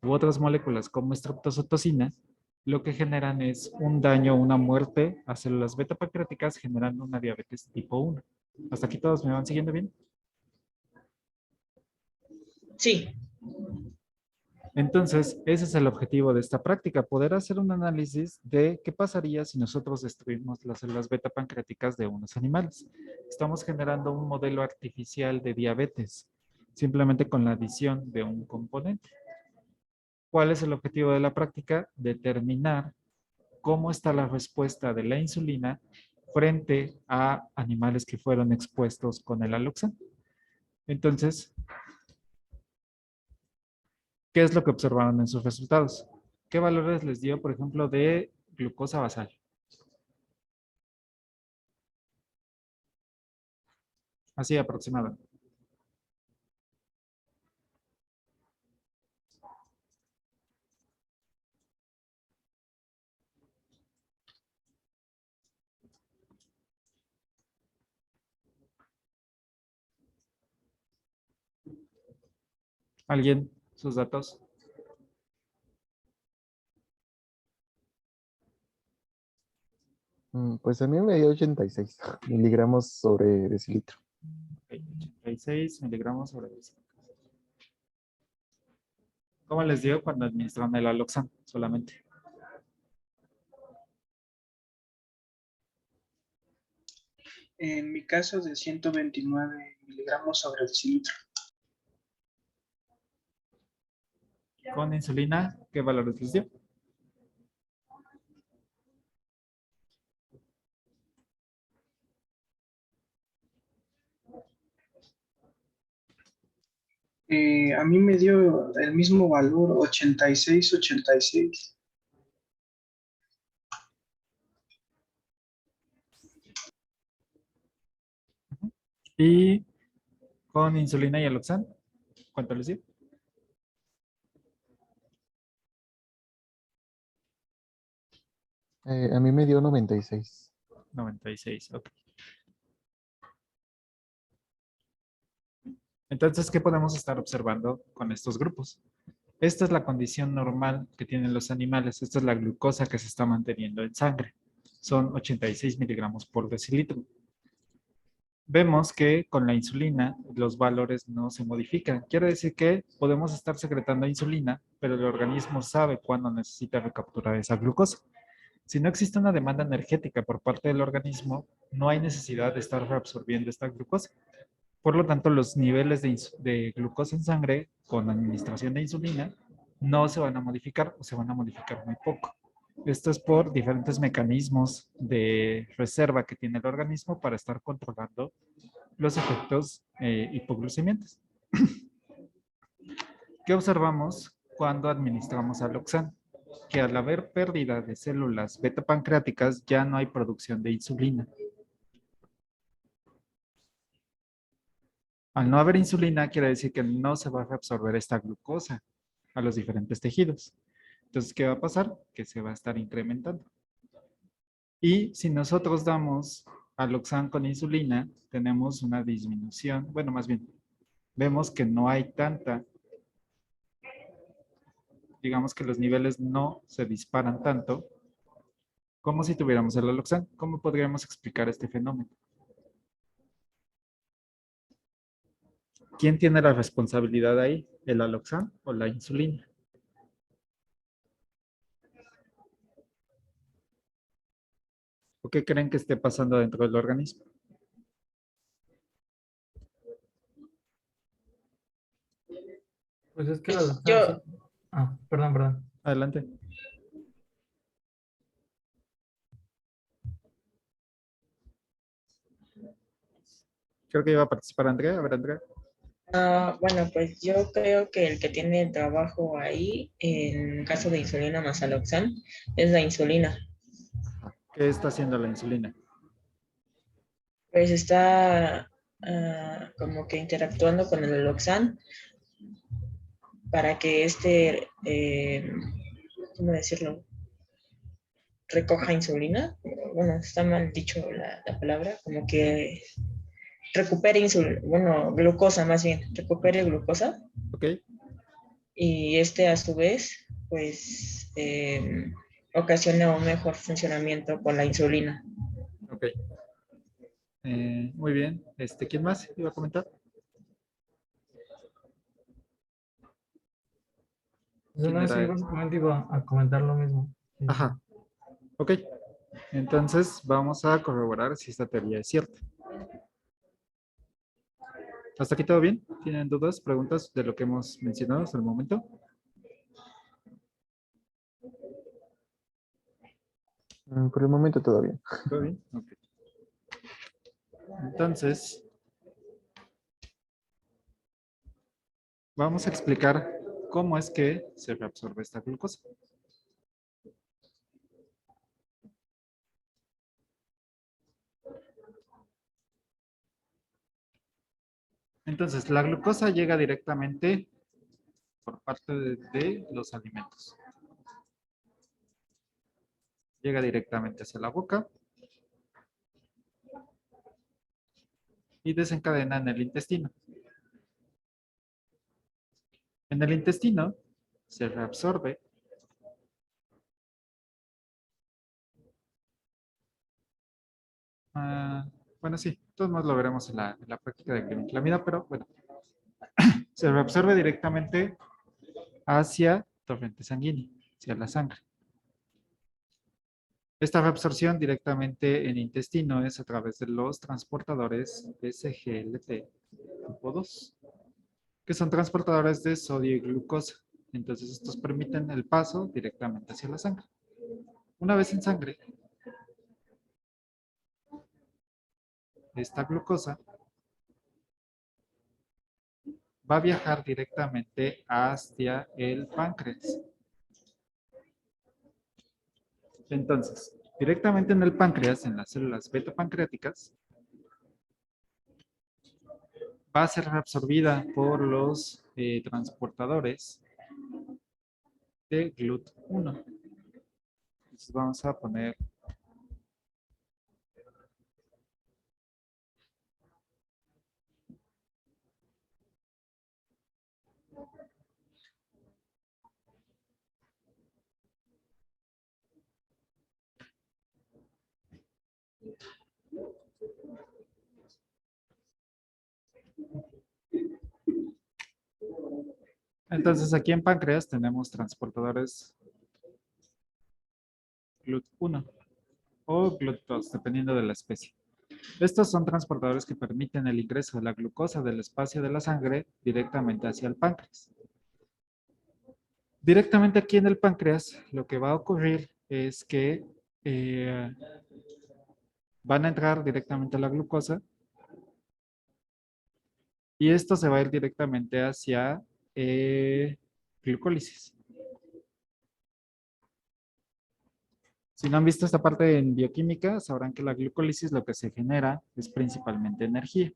u otras moléculas como estreptozotocina, lo que generan es un daño, una muerte a células beta pancreáticas, generando una diabetes tipo 1. ¿Hasta aquí todos me van siguiendo bien? Sí, Entonces, ese es el objetivo de esta práctica, poder hacer un análisis de qué pasaría si nosotros destruimos las células beta pancreáticas de unos animales. Estamos generando un modelo artificial de diabetes, simplemente con la adición de un componente. ¿Cuál es el objetivo de la práctica? Determinar cómo está la respuesta de la insulina frente a animales que fueron expuestos con el aloxan. Entonces, ¿qué es lo que observaron en sus resultados? ¿Qué valores les dio, por ejemplo, de glucosa basal? Así aproximado. ¿Alguien? ¿Sus datos? Pues a mí me dio 86 miligramos sobre decilitro. Ok, 86 miligramos sobre decilitro. ¿Cómo les dio cuando administraron el aloxan solamente? En mi caso, de 129 miligramos sobre decilitro. Con insulina, ¿qué valores les dio? A mí me dio el mismo valor, 86, 86. Y con insulina y aloxan, ¿cuánto les dio? A mí me dio 96. 96, ok. Entonces, ¿qué podemos estar observando con estos grupos? Esta es la condición normal que tienen los animales. Esta es la glucosa que se está manteniendo en sangre. Son 86 miligramos por decilitro. Vemos que con la insulina los valores no se modifican. Quiere decir que podemos estar secretando insulina, pero el organismo sabe cuándo necesita recapturar esa glucosa. Si no existe una demanda energética por parte del organismo, no hay necesidad de estar reabsorbiendo esta glucosa. Por lo tanto, los niveles de glucosa en sangre con administración de insulina no se van a modificar o se van a modificar muy poco. Esto es por diferentes mecanismos de reserva que tiene el organismo para estar controlando los efectos hipoglucemiantes. ¿Qué observamos cuando administramos aloxan? Que al haber pérdida de células beta pancreáticas ya no hay producción de insulina. Al no haber insulina, quiere decir que no se va a reabsorber esta glucosa a los diferentes tejidos. Entonces, ¿qué va a pasar? Que se va a estar incrementando. Y si nosotros damos aloxan con insulina, tenemos una disminución, bueno, más bien, vemos que no hay tanta, digamos que los niveles no se disparan tanto como si tuviéramos el aloxan. ¿Cómo podríamos explicar este fenómeno? ¿Quién tiene la responsabilidad ahí? ¿El aloxan o la insulina? ¿O qué creen que esté pasando dentro del organismo? Pues es que la pues doctora sí. yo, Ah, perdón. Adelante. Creo que iba a participar Andrea. A ver, Andrea. Bueno, pues yo creo que el que tiene el trabajo ahí, en caso de insulina más aloxan, es la insulina. ¿Qué está haciendo la insulina? Pues está como que interactuando con el aloxan para que ¿cómo decirlo? Recoja insulina. Bueno, está mal dicho la palabra, como que recupere insulina, bueno, glucosa más bien, recupere glucosa. ¿Ok? Y a su vez, pues, ocasiona un mejor funcionamiento con la insulina. Ok. Muy bien. ¿Quién más iba a comentar? ¿Quién No, sí, era? básicamente iba a comentar lo mismo. Sí. Ajá. Ok. Entonces vamos a corroborar si esta teoría es cierta. ¿Hasta aquí todo bien? ¿Tienen dudas, preguntas de lo que hemos mencionado hasta el momento? Por el momento todo bien. ¿Todo bien? Ok. Entonces, vamos a explicar cómo es que se reabsorbe esta glucosa. Entonces, la glucosa llega directamente por parte de los alimentos. Llega directamente hacia la boca y desencadena en el intestino. En el intestino se reabsorbe bueno, sí, todos más lo veremos en la práctica de glicosamina, pero bueno, se reabsorbe directamente hacia torrente sanguíneo, hacia la sangre. Esta reabsorción directamente en intestino es a través de los transportadores SGLT tipo 2, que son transportadores de sodio y glucosa. Entonces, estos permiten el paso directamente hacia la sangre. Una vez en sangre, esta glucosa va a viajar directamente hacia el páncreas. Entonces, directamente en el páncreas, en las células beta pancreáticas, va a ser reabsorbida por los transportadores de GLUT1. Entonces vamos a poner entonces aquí en páncreas tenemos transportadores GLUT1 o GLUT2, dependiendo de la especie. Estos son transportadores que permiten el ingreso de la glucosa del espacio de la sangre directamente hacia el páncreas. Directamente aquí en el páncreas, lo que va a ocurrir es que van a entrar directamente a la glucosa y esto se va a ir directamente hacia glucólisis. Si no han visto esta parte en bioquímica, sabrán que la glucólisis lo que se genera es principalmente energía.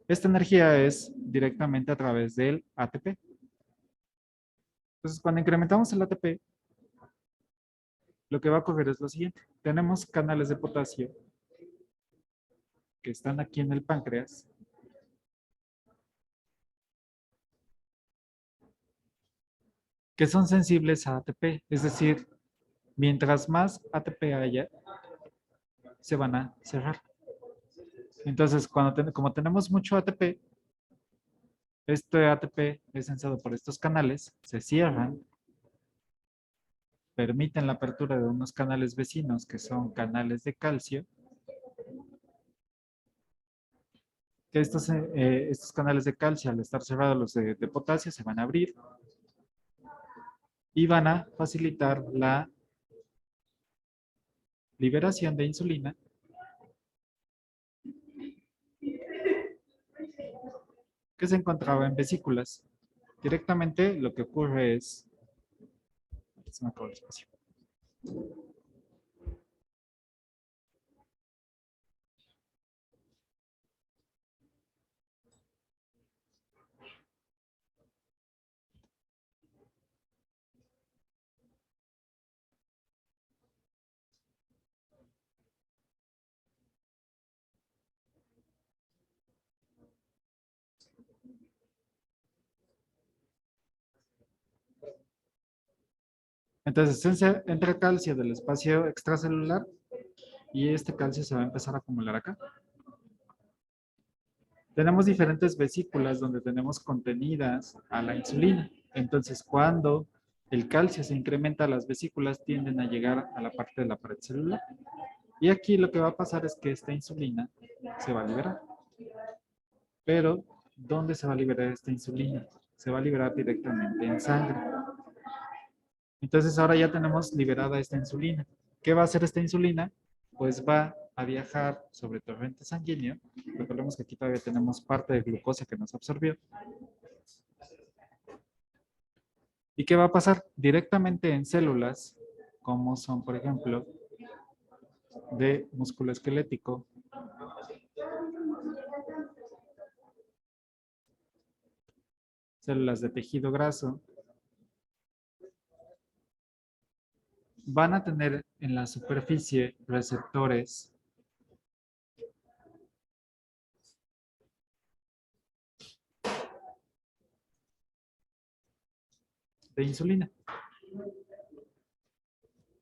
Esta energía es directamente a través del ATP. Entonces, cuando incrementamos el ATP, lo que va a ocurrir es lo siguiente. Tenemos canales de potasio que están aquí en el páncreas. Que son sensibles a ATP. Es decir, mientras más ATP haya, se van a cerrar. Entonces, como tenemos mucho ATP, este ATP es sensado por estos canales, se cierran, permiten la apertura de unos canales vecinos que son canales de calcio. Que estos canales de calcio, al estar cerrados los de potasio, se van a abrir y van a facilitar la liberación de insulina que se encontraba en vesículas. Directamente lo que ocurre es... Se me acabó el espacio. Entonces, entra calcio del espacio extracelular y este calcio se va a empezar a acumular acá. Tenemos diferentes vesículas donde tenemos contenidas a la insulina. Entonces, cuando el calcio se incrementa, las vesículas tienden a llegar a la parte de la pared celular. Y aquí lo que va a pasar es que esta insulina se va a liberar. Pero, ¿dónde se va a liberar esta insulina? Se va a liberar directamente en sangre. Entonces ahora ya tenemos liberada esta insulina. ¿Qué va a hacer esta insulina? Pues va a viajar sobre torrente sanguíneo. Recordemos que aquí todavía tenemos parte de glucosa que nos absorbió. ¿Y qué va a pasar? Directamente en células, como son, por ejemplo, de músculo esquelético, células de tejido graso, van a tener en la superficie receptores de insulina.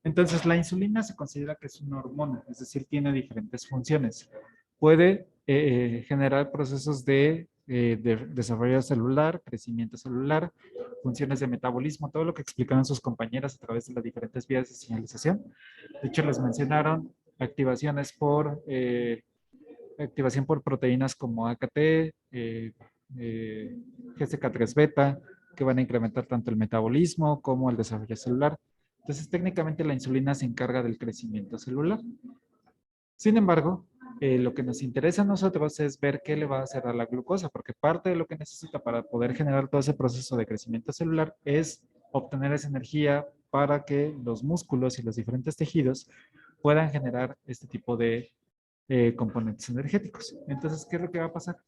Entonces, la insulina se considera que es una hormona, es decir, tiene diferentes funciones. Puede generar procesos de desarrollo celular, crecimiento celular, funciones de metabolismo, todo lo que explicaron sus compañeras a través de las diferentes vías de señalización. De hecho, les mencionaron activación por proteínas como AKT, GCK3 beta, que van a incrementar tanto el metabolismo como el desarrollo celular. Entonces, técnicamente la insulina se encarga del crecimiento celular. Sin embargo, lo que nos interesa a nosotros es ver qué le va a hacer a la glucosa, porque parte de lo que necesita para poder generar todo ese proceso de crecimiento celular es obtener esa energía para que los músculos y los diferentes tejidos puedan generar este tipo de componentes energéticos. Entonces, ¿qué es lo que va a pasar?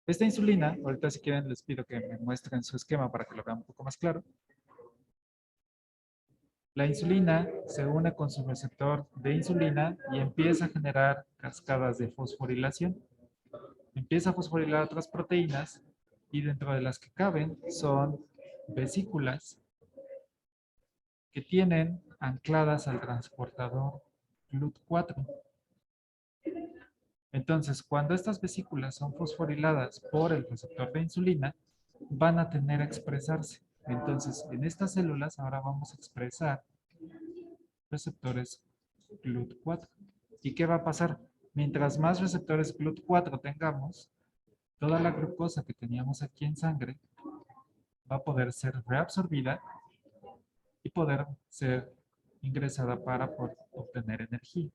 Esta insulina, ahorita si quieren les pido que me muestren su esquema para que lo vean un poco más claro. La insulina se une con su receptor de insulina y empieza a generar cascadas de fosforilación. Empieza a fosforilar otras proteínas y dentro de las que caben son vesículas que tienen ancladas al transportador GLUT4. Entonces, cuando estas vesículas son fosforiladas por el receptor de insulina, van a tener a expresarse. Entonces, en estas células ahora vamos a expresar receptores GLUT4. ¿Y qué va a pasar? Mientras más receptores GLUT4 tengamos, toda la glucosa que teníamos aquí en sangre va a poder ser reabsorbida y poder ser ingresada para obtener energía.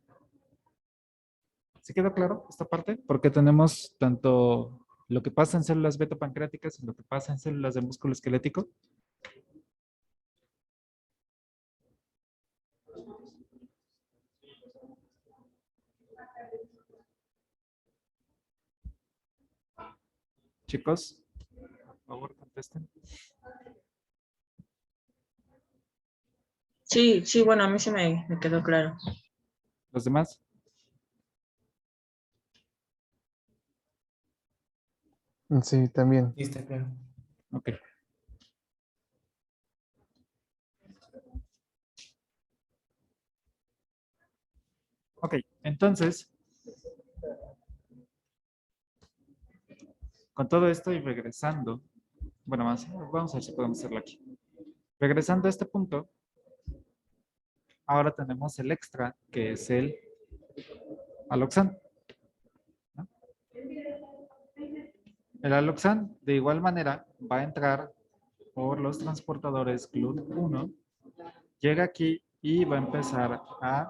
¿Se quedó claro esta parte? Porque tenemos tanto lo que pasa en células beta pancreáticas y lo que pasa en células de músculo esquelético. Chicos, por favor, contesten. Sí, sí, bueno, a mí se me quedó claro. ¿Los demás? Sí, también. Sí, está claro. Ok. Ok, entonces, con todo esto y regresando, bueno, vamos a ver si podemos hacerlo aquí. Regresando a este punto, ahora tenemos el extra, que es el aloxan. ¿No? El aloxan, de igual manera, va a entrar por los transportadores GLUT1, llega aquí y va a empezar a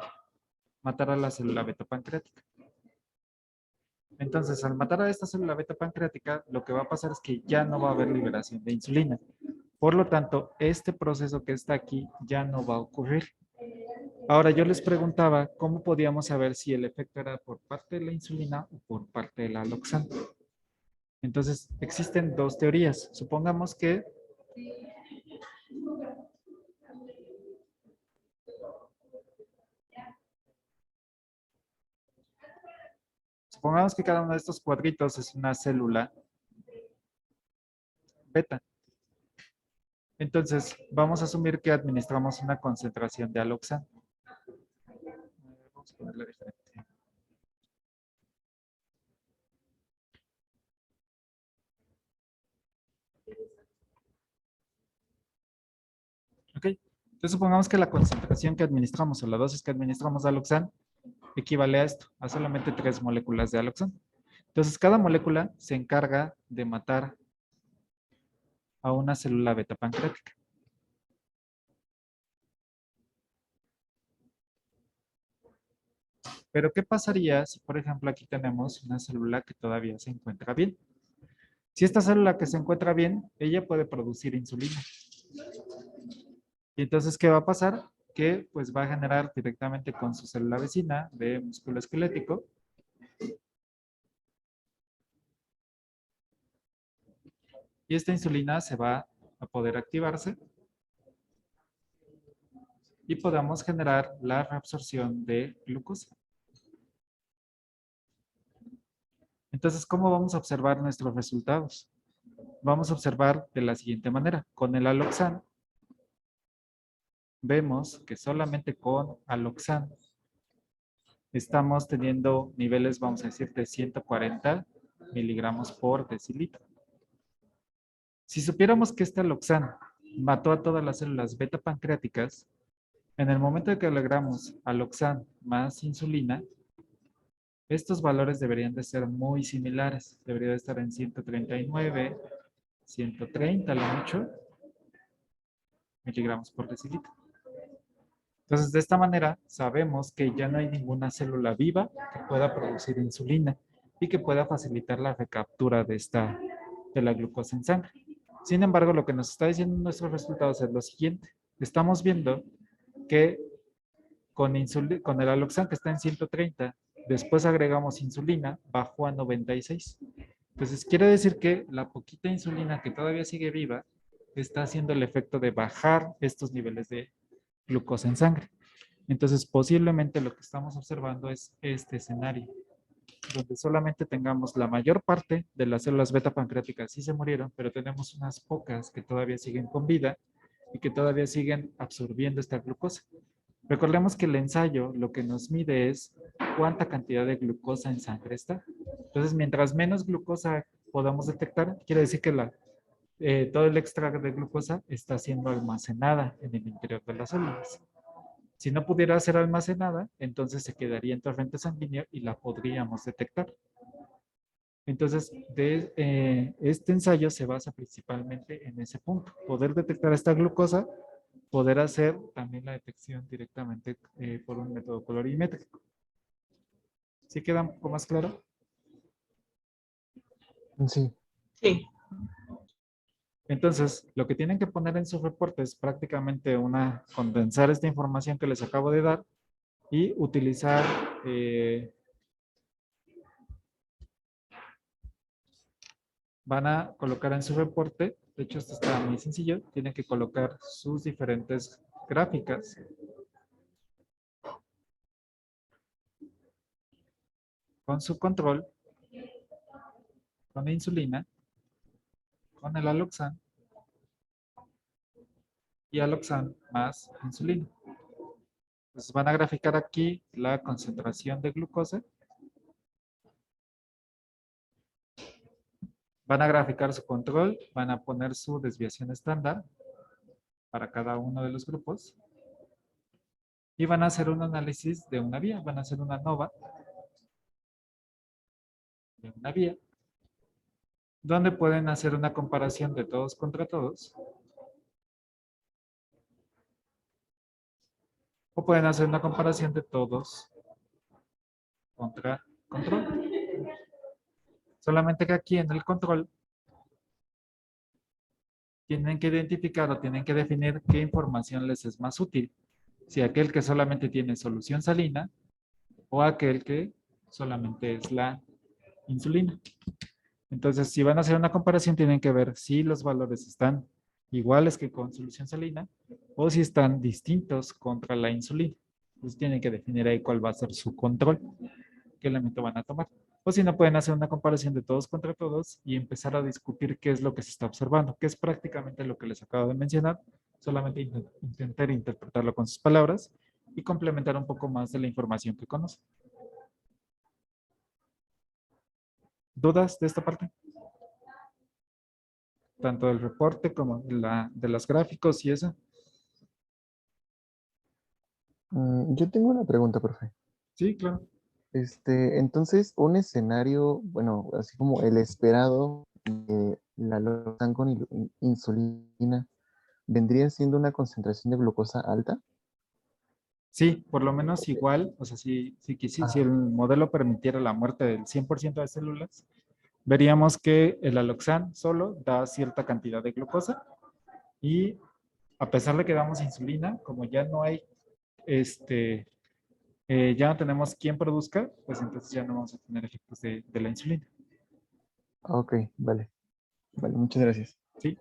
matar a la célula beta pancreática. Entonces, al matar a esta célula beta pancreática, lo que va a pasar es que ya no va a haber liberación de insulina. Por lo tanto, este proceso que está aquí ya no va a ocurrir. Ahora, yo les preguntaba cómo podíamos saber si el efecto era por parte de la insulina o por parte de la aloxana. Entonces, existen dos teorías. Supongamos que cada uno de estos cuadritos es una célula beta. Entonces, vamos a asumir que administramos una concentración de aloxana. Vamos a ponerla diferente. Ok, entonces supongamos que la concentración que administramos o la dosis que administramos de aloxana equivale a esto, a solamente 3 moléculas de aloxana. Entonces, cada molécula se encarga de matar a una célula beta pancreática. Pero, ¿qué pasaría si, por ejemplo, aquí tenemos una célula que todavía se encuentra bien? Si esta célula que se encuentra bien, ella puede producir insulina. Y entonces, ¿qué va a pasar? Que pues va a generar directamente con su célula vecina de músculo esquelético y esta insulina se va a poder activarse y podamos generar la reabsorción de glucosa. Entonces, ¿cómo vamos a observar nuestros resultados? Vamos a observar de la siguiente manera. Con el aloxan, vemos que solamente con aloxan estamos teniendo niveles, vamos a decir, de 140 miligramos por decilitro. Si supiéramos que este aloxan mató a todas las células beta pancreáticas, en el momento de que logramos aloxan más insulina, estos valores deberían de ser muy similares. Debería de estar en 139, 130 a lo mucho miligramos por decilitro. Entonces, de esta manera, sabemos que ya no hay ninguna célula viva que pueda producir insulina y que pueda facilitar la recaptura de la glucosa en sangre. Sin embargo, lo que nos está diciendo nuestros resultados es lo siguiente. Estamos viendo que con el aloxan que está en 130, después agregamos insulina, bajó a 96. Entonces, quiere decir que la poquita insulina que todavía sigue viva está haciendo el efecto de bajar estos niveles de glucosa en sangre. Entonces, posiblemente lo que estamos observando es este escenario, donde solamente tengamos la mayor parte de las células beta pancreáticas sí se murieron, pero tenemos unas pocas que todavía siguen con vida y que todavía siguen absorbiendo esta glucosa. Recordemos que el ensayo lo que nos mide es cuánta cantidad de glucosa en sangre está. Entonces, mientras menos glucosa podamos detectar, quiere decir que todo el extra de glucosa está siendo almacenada en el interior de las células. Si no pudiera ser almacenada, entonces se quedaría en torrente sanguíneo y la podríamos detectar. Entonces, este ensayo se basa principalmente en ese punto, poder detectar esta glucosa, poder hacer también la detección directamente por un método colorimétrico. ¿Sí queda un poco más claro? Sí. Sí. Entonces, lo que tienen que poner en sus reportes es prácticamente condensar esta información que les acabo de dar y utilizar van a colocar en su reporte, de hecho esto está muy sencillo, tienen que colocar sus diferentes gráficas. Con su control, con la insulina, con el aloxan y aloxan más insulina. Entonces van a graficar aquí la concentración de glucosa. Van a graficar su control, van a poner su desviación estándar para cada uno de los grupos. Y van a hacer un análisis de una vía, van a hacer una nova de una vía, donde pueden hacer una comparación de todos contra todos. O pueden hacer una comparación de todos contra control. Solamente que aquí en el control tienen que identificar o tienen que definir qué información les es más útil. Si aquel que solamente tiene solución salina o aquel que solamente es la insulina. Entonces, si van a hacer una comparación, tienen que ver si los valores están iguales que con solución salina o si están distintos contra la insulina. Entonces, tienen que definir ahí cuál va a ser su control, qué elemento van a tomar. O si no, pueden hacer una comparación de todos contra todos y empezar a discutir qué es lo que se está observando, que es prácticamente lo que les acabo de mencionar, solamente intentar interpretarlo con sus palabras y complementar un poco más de la información que conocen. ¿Dudas de esta parte? Tanto del reporte como de los gráficos y eso. Yo tengo una pregunta, profe. Sí, claro. Entonces, un escenario, bueno, así como el esperado de la loxan con insulina, ¿vendría siendo una concentración de glucosa alta? Sí, por lo menos igual, o sea, si el modelo permitiera la muerte del 100% de células, veríamos que el aloxan solo da cierta cantidad de glucosa y a pesar de que damos insulina, como ya no hay, ya no tenemos quien produzca, pues entonces ya no vamos a tener efectos de la insulina. Ok, vale. Vale, muchas gracias. ¿Sí?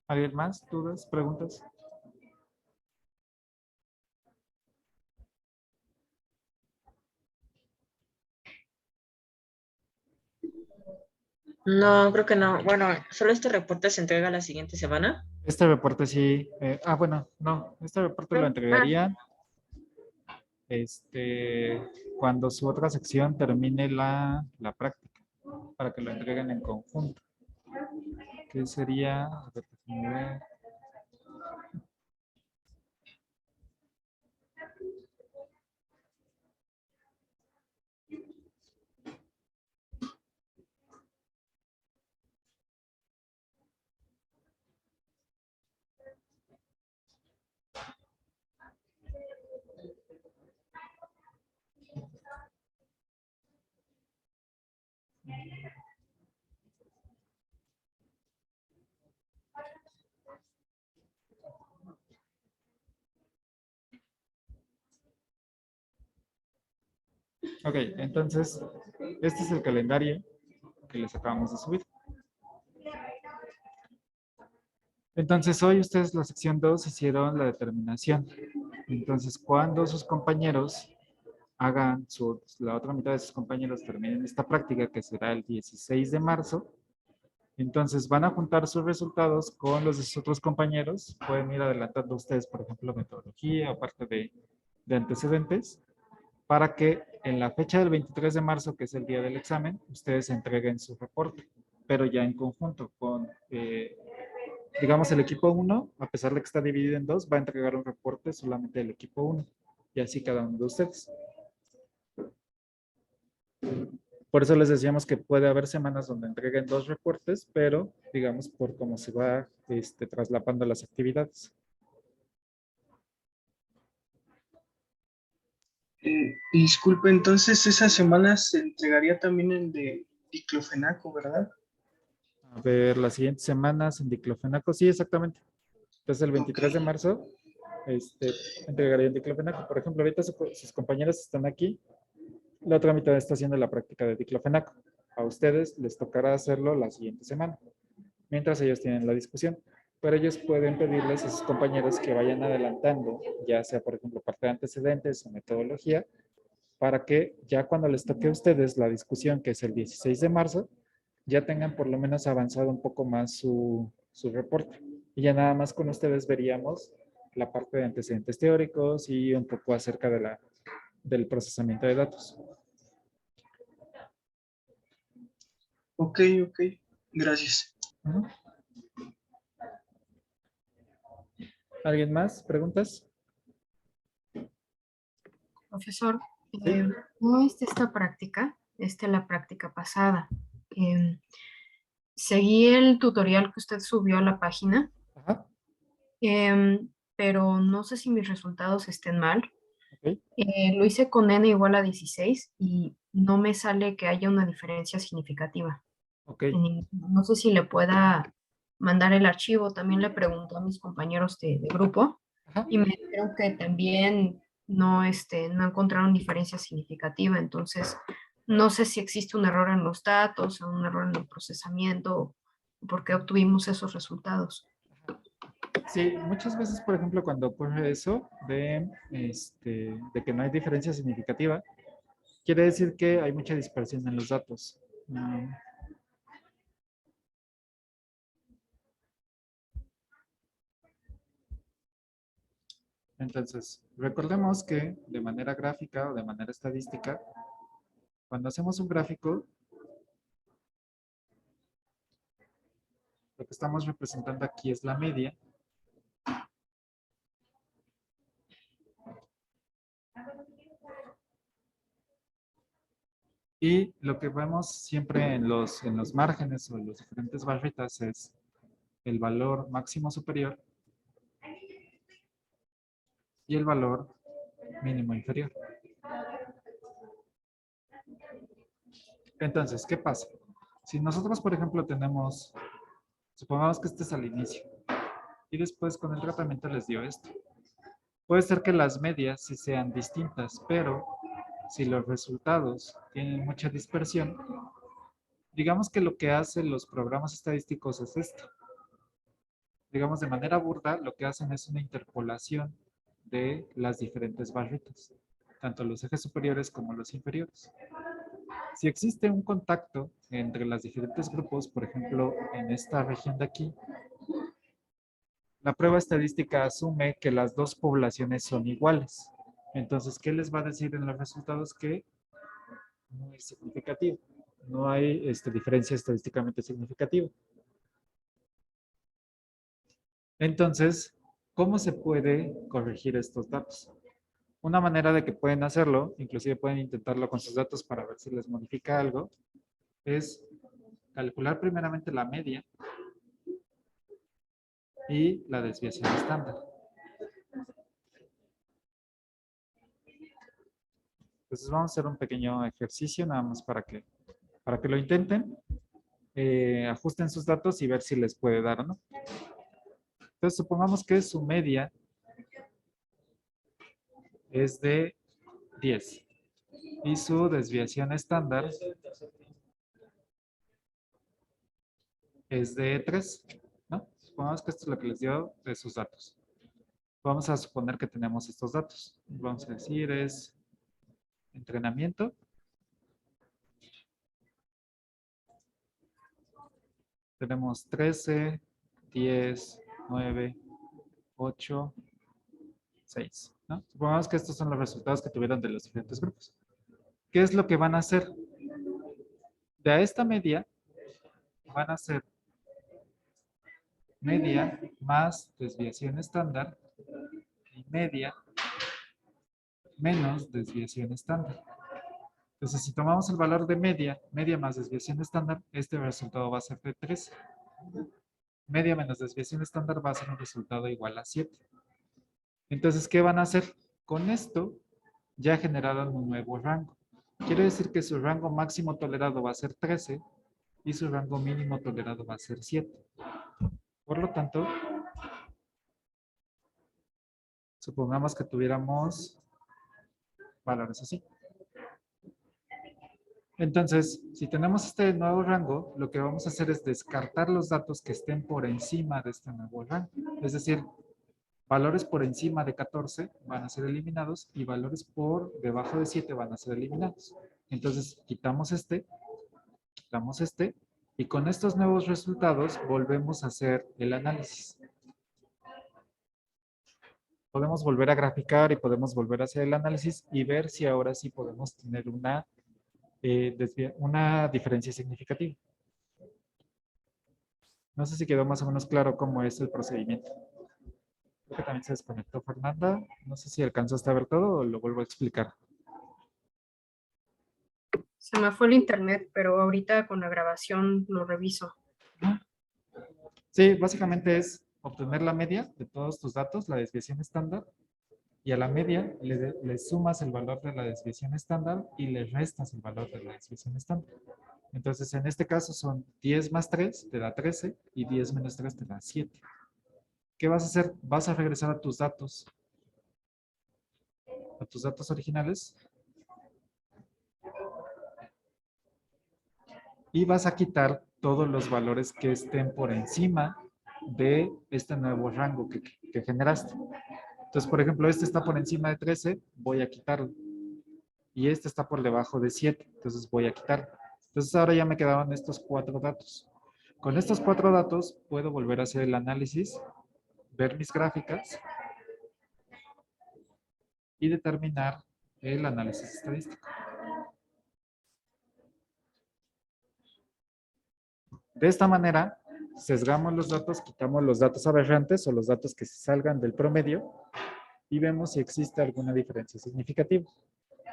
¿Alguien más? ¿Dudas? ¿Preguntas? No, creo que no. Bueno, solo este reporte se entrega la siguiente semana. Este reporte sí. Bueno, no. Este reporte lo entregarían cuando su otra sección termine la práctica, para que lo entreguen en conjunto. Que sería, a ver, déjenme ver. Ok, entonces, este es el calendario que les acabamos de subir. Entonces, hoy ustedes, la sección 2, hicieron la determinación. Entonces, cuando sus compañeros hagan la otra mitad de sus compañeros terminen esta práctica, que será el 16 de marzo, entonces van a juntar sus resultados con los de sus otros compañeros. Pueden ir adelantando ustedes, por ejemplo, metodología o parte de antecedentes, para que en la fecha del 23 de marzo, que es el día del examen, ustedes entreguen su reporte, pero ya en conjunto con, digamos, el equipo 1, a pesar de que está dividido en dos, va a entregar un reporte solamente del equipo 1, y así cada uno de ustedes. Por eso les decíamos que puede haber semanas donde entreguen dos reportes, pero digamos por cómo se va traslapando las actividades. Disculpe, entonces esa semana se entregaría también el de diclofenaco, ¿verdad? A ver, las siguientes semanas en diclofenaco, sí, exactamente. Entonces el 23 de marzo entregarían diclofenaco. Por ejemplo, ahorita sus compañeros están aquí. La otra mitad está haciendo la práctica de diclofenaco. A ustedes les tocará hacerlo la siguiente semana, mientras ellos tienen la discusión. Pero ellos pueden pedirles a sus compañeros que vayan adelantando, ya sea, por ejemplo, parte de antecedentes o metodología, para que ya cuando les toque a ustedes la discusión, que es el 16 de marzo, ya tengan por lo menos avanzado un poco más su reporte. Y ya nada más con ustedes veríamos la parte de antecedentes teóricos y un poco acerca del procesamiento de datos. Ok, gracias. ¿Alguien más? ¿Preguntas? Profesor, ¿cómo es esta práctica? La práctica pasada. Seguí el tutorial que usted subió a la página, Ajá. pero no sé si mis resultados estén mal. ¿Ok? Lo hice con n igual a 16 y no me sale que haya una diferencia significativa. Ok. No sé si le pueda mandar el archivo. También le pregunto a mis compañeros de grupo Ajá. y me dijeron que también no encontraron diferencia significativa. Entonces, no sé si existe un error en los datos o un error en el procesamiento o por qué obtuvimos esos resultados. Sí, muchas veces, por ejemplo, cuando ocurre eso de que no hay diferencia significativa, quiere decir que hay mucha dispersión en los datos. Entonces, recordemos que de manera gráfica o de manera estadística, cuando hacemos un gráfico, lo que estamos representando aquí es la media. Y lo que vemos siempre en los márgenes o en los diferentes barritas es el valor máximo superior y el valor mínimo inferior. Entonces, ¿qué pasa? Si nosotros, por ejemplo, tenemos, supongamos que este es al inicio, y después con el tratamiento les dio esto. Puede ser que las medias sí sean distintas, pero si los resultados tienen mucha dispersión, digamos que lo que hacen los programas estadísticos es esto. Digamos, de manera burda, lo que hacen es una interpolación de las diferentes barritas, tanto los ejes superiores como los inferiores. Si existe un contacto entre los diferentes grupos, por ejemplo, en esta región de aquí, la prueba estadística asume que las dos poblaciones son iguales. Entonces, ¿qué les va a decir en los resultados? Que no es significativo. No hay diferencia estadísticamente significativa. Entonces, ¿cómo se puede corregir estos datos? Una manera de que pueden hacerlo, inclusive pueden intentarlo con sus datos para ver si les modifica algo, es calcular primeramente la media y la desviación estándar. Entonces vamos a hacer un pequeño ejercicio nada más para que lo intenten. Ajusten sus datos y ver si les puede dar o no. Entonces supongamos que su media es de 10 y su desviación estándar es de 3, ¿no? Supongamos que esto es lo que les dio de sus datos. Vamos a suponer que tenemos estos datos. Vamos a decir es entrenamiento. Tenemos 13, 10, 9, 8, 6, ¿no? Supongamos que estos son los resultados que tuvieron de los diferentes grupos. ¿Qué es lo que van a hacer? De esta media van a hacer media más desviación estándar y media menos desviación estándar. Entonces, si tomamos el valor de media más desviación estándar, este resultado va a ser de 13. Media menos desviación estándar va a ser un resultado igual a 7. Entonces, ¿qué van a hacer? Con esto ya generaron un nuevo rango. Quiere decir que su rango máximo tolerado va a ser 13 y su rango mínimo tolerado va a ser 7. Por lo tanto, supongamos que tuviéramos valores así. Entonces, si tenemos este nuevo rango, lo que vamos a hacer es descartar los datos que estén por encima de este nuevo rango. Es decir, valores por encima de 14 van a ser eliminados y valores por debajo de 7 van a ser eliminados. Entonces, quitamos este y con estos nuevos resultados volvemos a hacer el análisis. Podemos volver a graficar y podemos volver a hacer el análisis y ver si ahora sí podemos tener una diferencia significativa. No sé si quedó más o menos claro cómo es el procedimiento. Creo que también se desconectó Fernanda. No sé si alcanzaste a ver todo o lo vuelvo a explicar. Se me fue el internet, pero ahorita con la grabación lo reviso. Sí, básicamente es obtener la media de todos tus datos, la desviación estándar, y a la media le sumas el valor de la desviación estándar y le restas el valor de la desviación estándar. Entonces, en este caso son 10 más 3 te da 13 y 10 menos 3 te da 7. ¿Qué vas a hacer? Vas a regresar a tus datos originales y vas a quitar todos los valores que estén por encima de este nuevo rango que generaste. Entonces, por ejemplo, este está por encima de 13, voy a quitarlo. Y este está por debajo de 7, entonces voy a quitarlo. Entonces, ahora ya me quedaban estos 4 datos. Con estos 4 datos puedo volver a hacer el análisis, ver mis gráficas y determinar el análisis estadístico. De esta manera, sesgamos los datos, quitamos los datos aberrantes o los datos que se salgan del promedio y vemos si existe alguna diferencia significativa.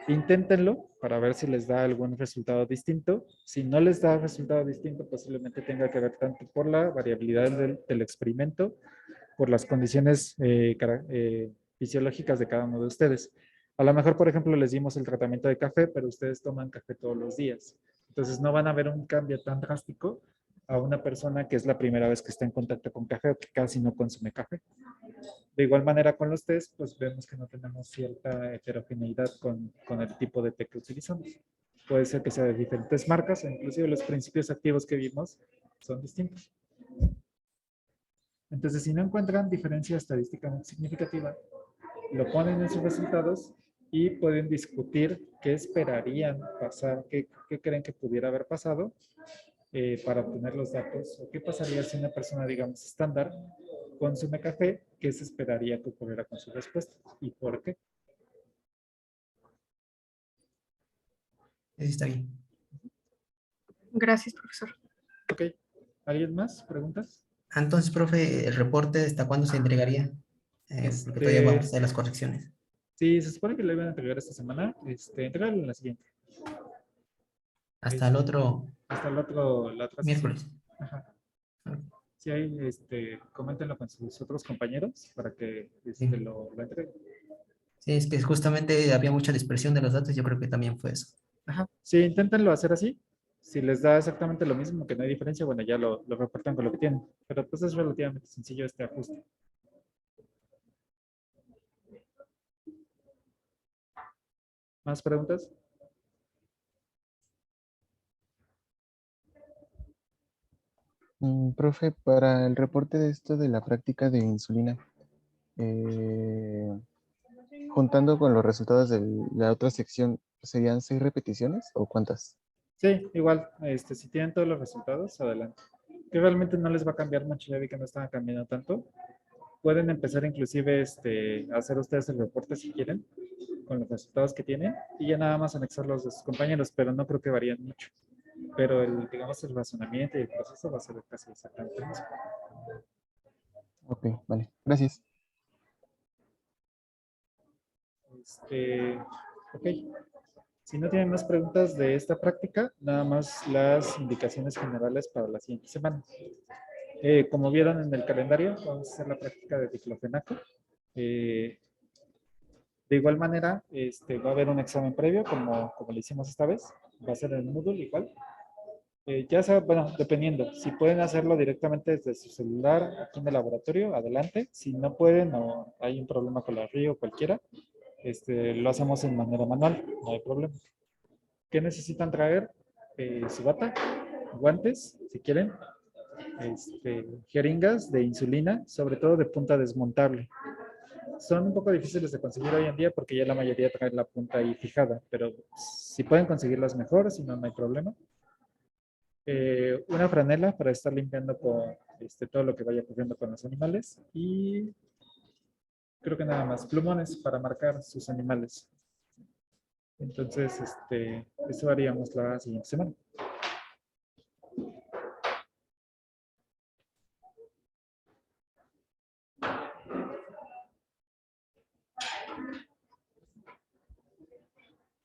Inténtenlo para ver si les da algún resultado distinto. Si no les da resultado distinto, posiblemente tenga que ver tanto por la variabilidad del experimento, por las condiciones fisiológicas de cada uno de ustedes. A lo mejor, por ejemplo, les dimos el tratamiento de café, pero ustedes toman café todos los días. Entonces, no van a ver un cambio tan drástico a una persona que es la primera vez que está en contacto con café o que casi no consume café. De igual manera con los test, pues vemos que no tenemos cierta heterogeneidad con el tipo de té que utilizamos. Puede ser que sea de diferentes marcas, o inclusive los principios activos que vimos son distintos. Entonces, si no encuentran diferencia estadísticamente significativa, lo ponen en sus resultados y pueden discutir qué esperarían pasar, qué creen que pudiera haber pasado para obtener los datos, o qué pasaría si una persona, digamos, estándar, consume café, qué se esperaría que ocurriera con su respuesta y por qué. Está bien. Gracias, profesor. Ok. ¿Alguien más? ¿Preguntas? Entonces, profe, ¿el reporte hasta cuándo se entregaría? Porque todavía vamos a hacer las correcciones. Sí, se supone que lo iban a entregar esta semana. Entregarlo en la siguiente. Hasta el otro la otra miércoles. sesión. Ajá. Sí, ahí, coméntenlo con sus otros compañeros para que lo entreguen. Sí, es que justamente había mucha dispersión de los datos, yo creo que también fue eso. Ajá. Sí, inténtenlo hacer así. Si les da exactamente lo mismo, que no hay diferencia, bueno, ya lo reportan con lo que tienen. Pero pues es relativamente sencillo este ajuste. ¿Más preguntas? Profe, para el reporte de esto de la práctica de insulina, juntando con los resultados de la otra sección, ¿serían 6 repeticiones o cuántas? Sí, igual, si tienen todos los resultados, adelante. Que realmente no les va a cambiar mucho, ya vi que no están cambiando tanto. Pueden empezar inclusive a hacer ustedes el reporte si quieren, con los resultados que tienen, y ya nada más anexarlos de sus compañeros, pero no creo que varían mucho. Pero digamos, el razonamiento y el proceso va a ser casi exactamente el mismo. Ok, vale, gracias. Ok. Si no tienen más preguntas de esta práctica, nada más las indicaciones generales para la siguiente semana. Como vieron en el calendario, vamos a hacer la práctica de diclofenaco. De igual manera, va a haber un examen previo, como lo hicimos esta vez. Va a ser en Moodle igual. Ya sea, bueno, dependiendo. Si pueden hacerlo directamente desde su celular aquí en el laboratorio, adelante. Si no pueden o hay un problema con la RIO o cualquiera, lo hacemos en manera manual, no hay problema. ¿Qué necesitan traer? Su bata, guantes, si quieren, jeringas de insulina, sobre todo de punta desmontable. Son un poco difíciles de conseguir hoy en día porque ya la mayoría trae la punta ahí fijada, pero si pueden conseguirlas mejor, si no, no hay problema. Una franela para estar limpiando con todo lo que vaya ocurriendo con los animales y creo que nada más, plumones para marcar sus animales. Entonces, eso haríamos la siguiente semana.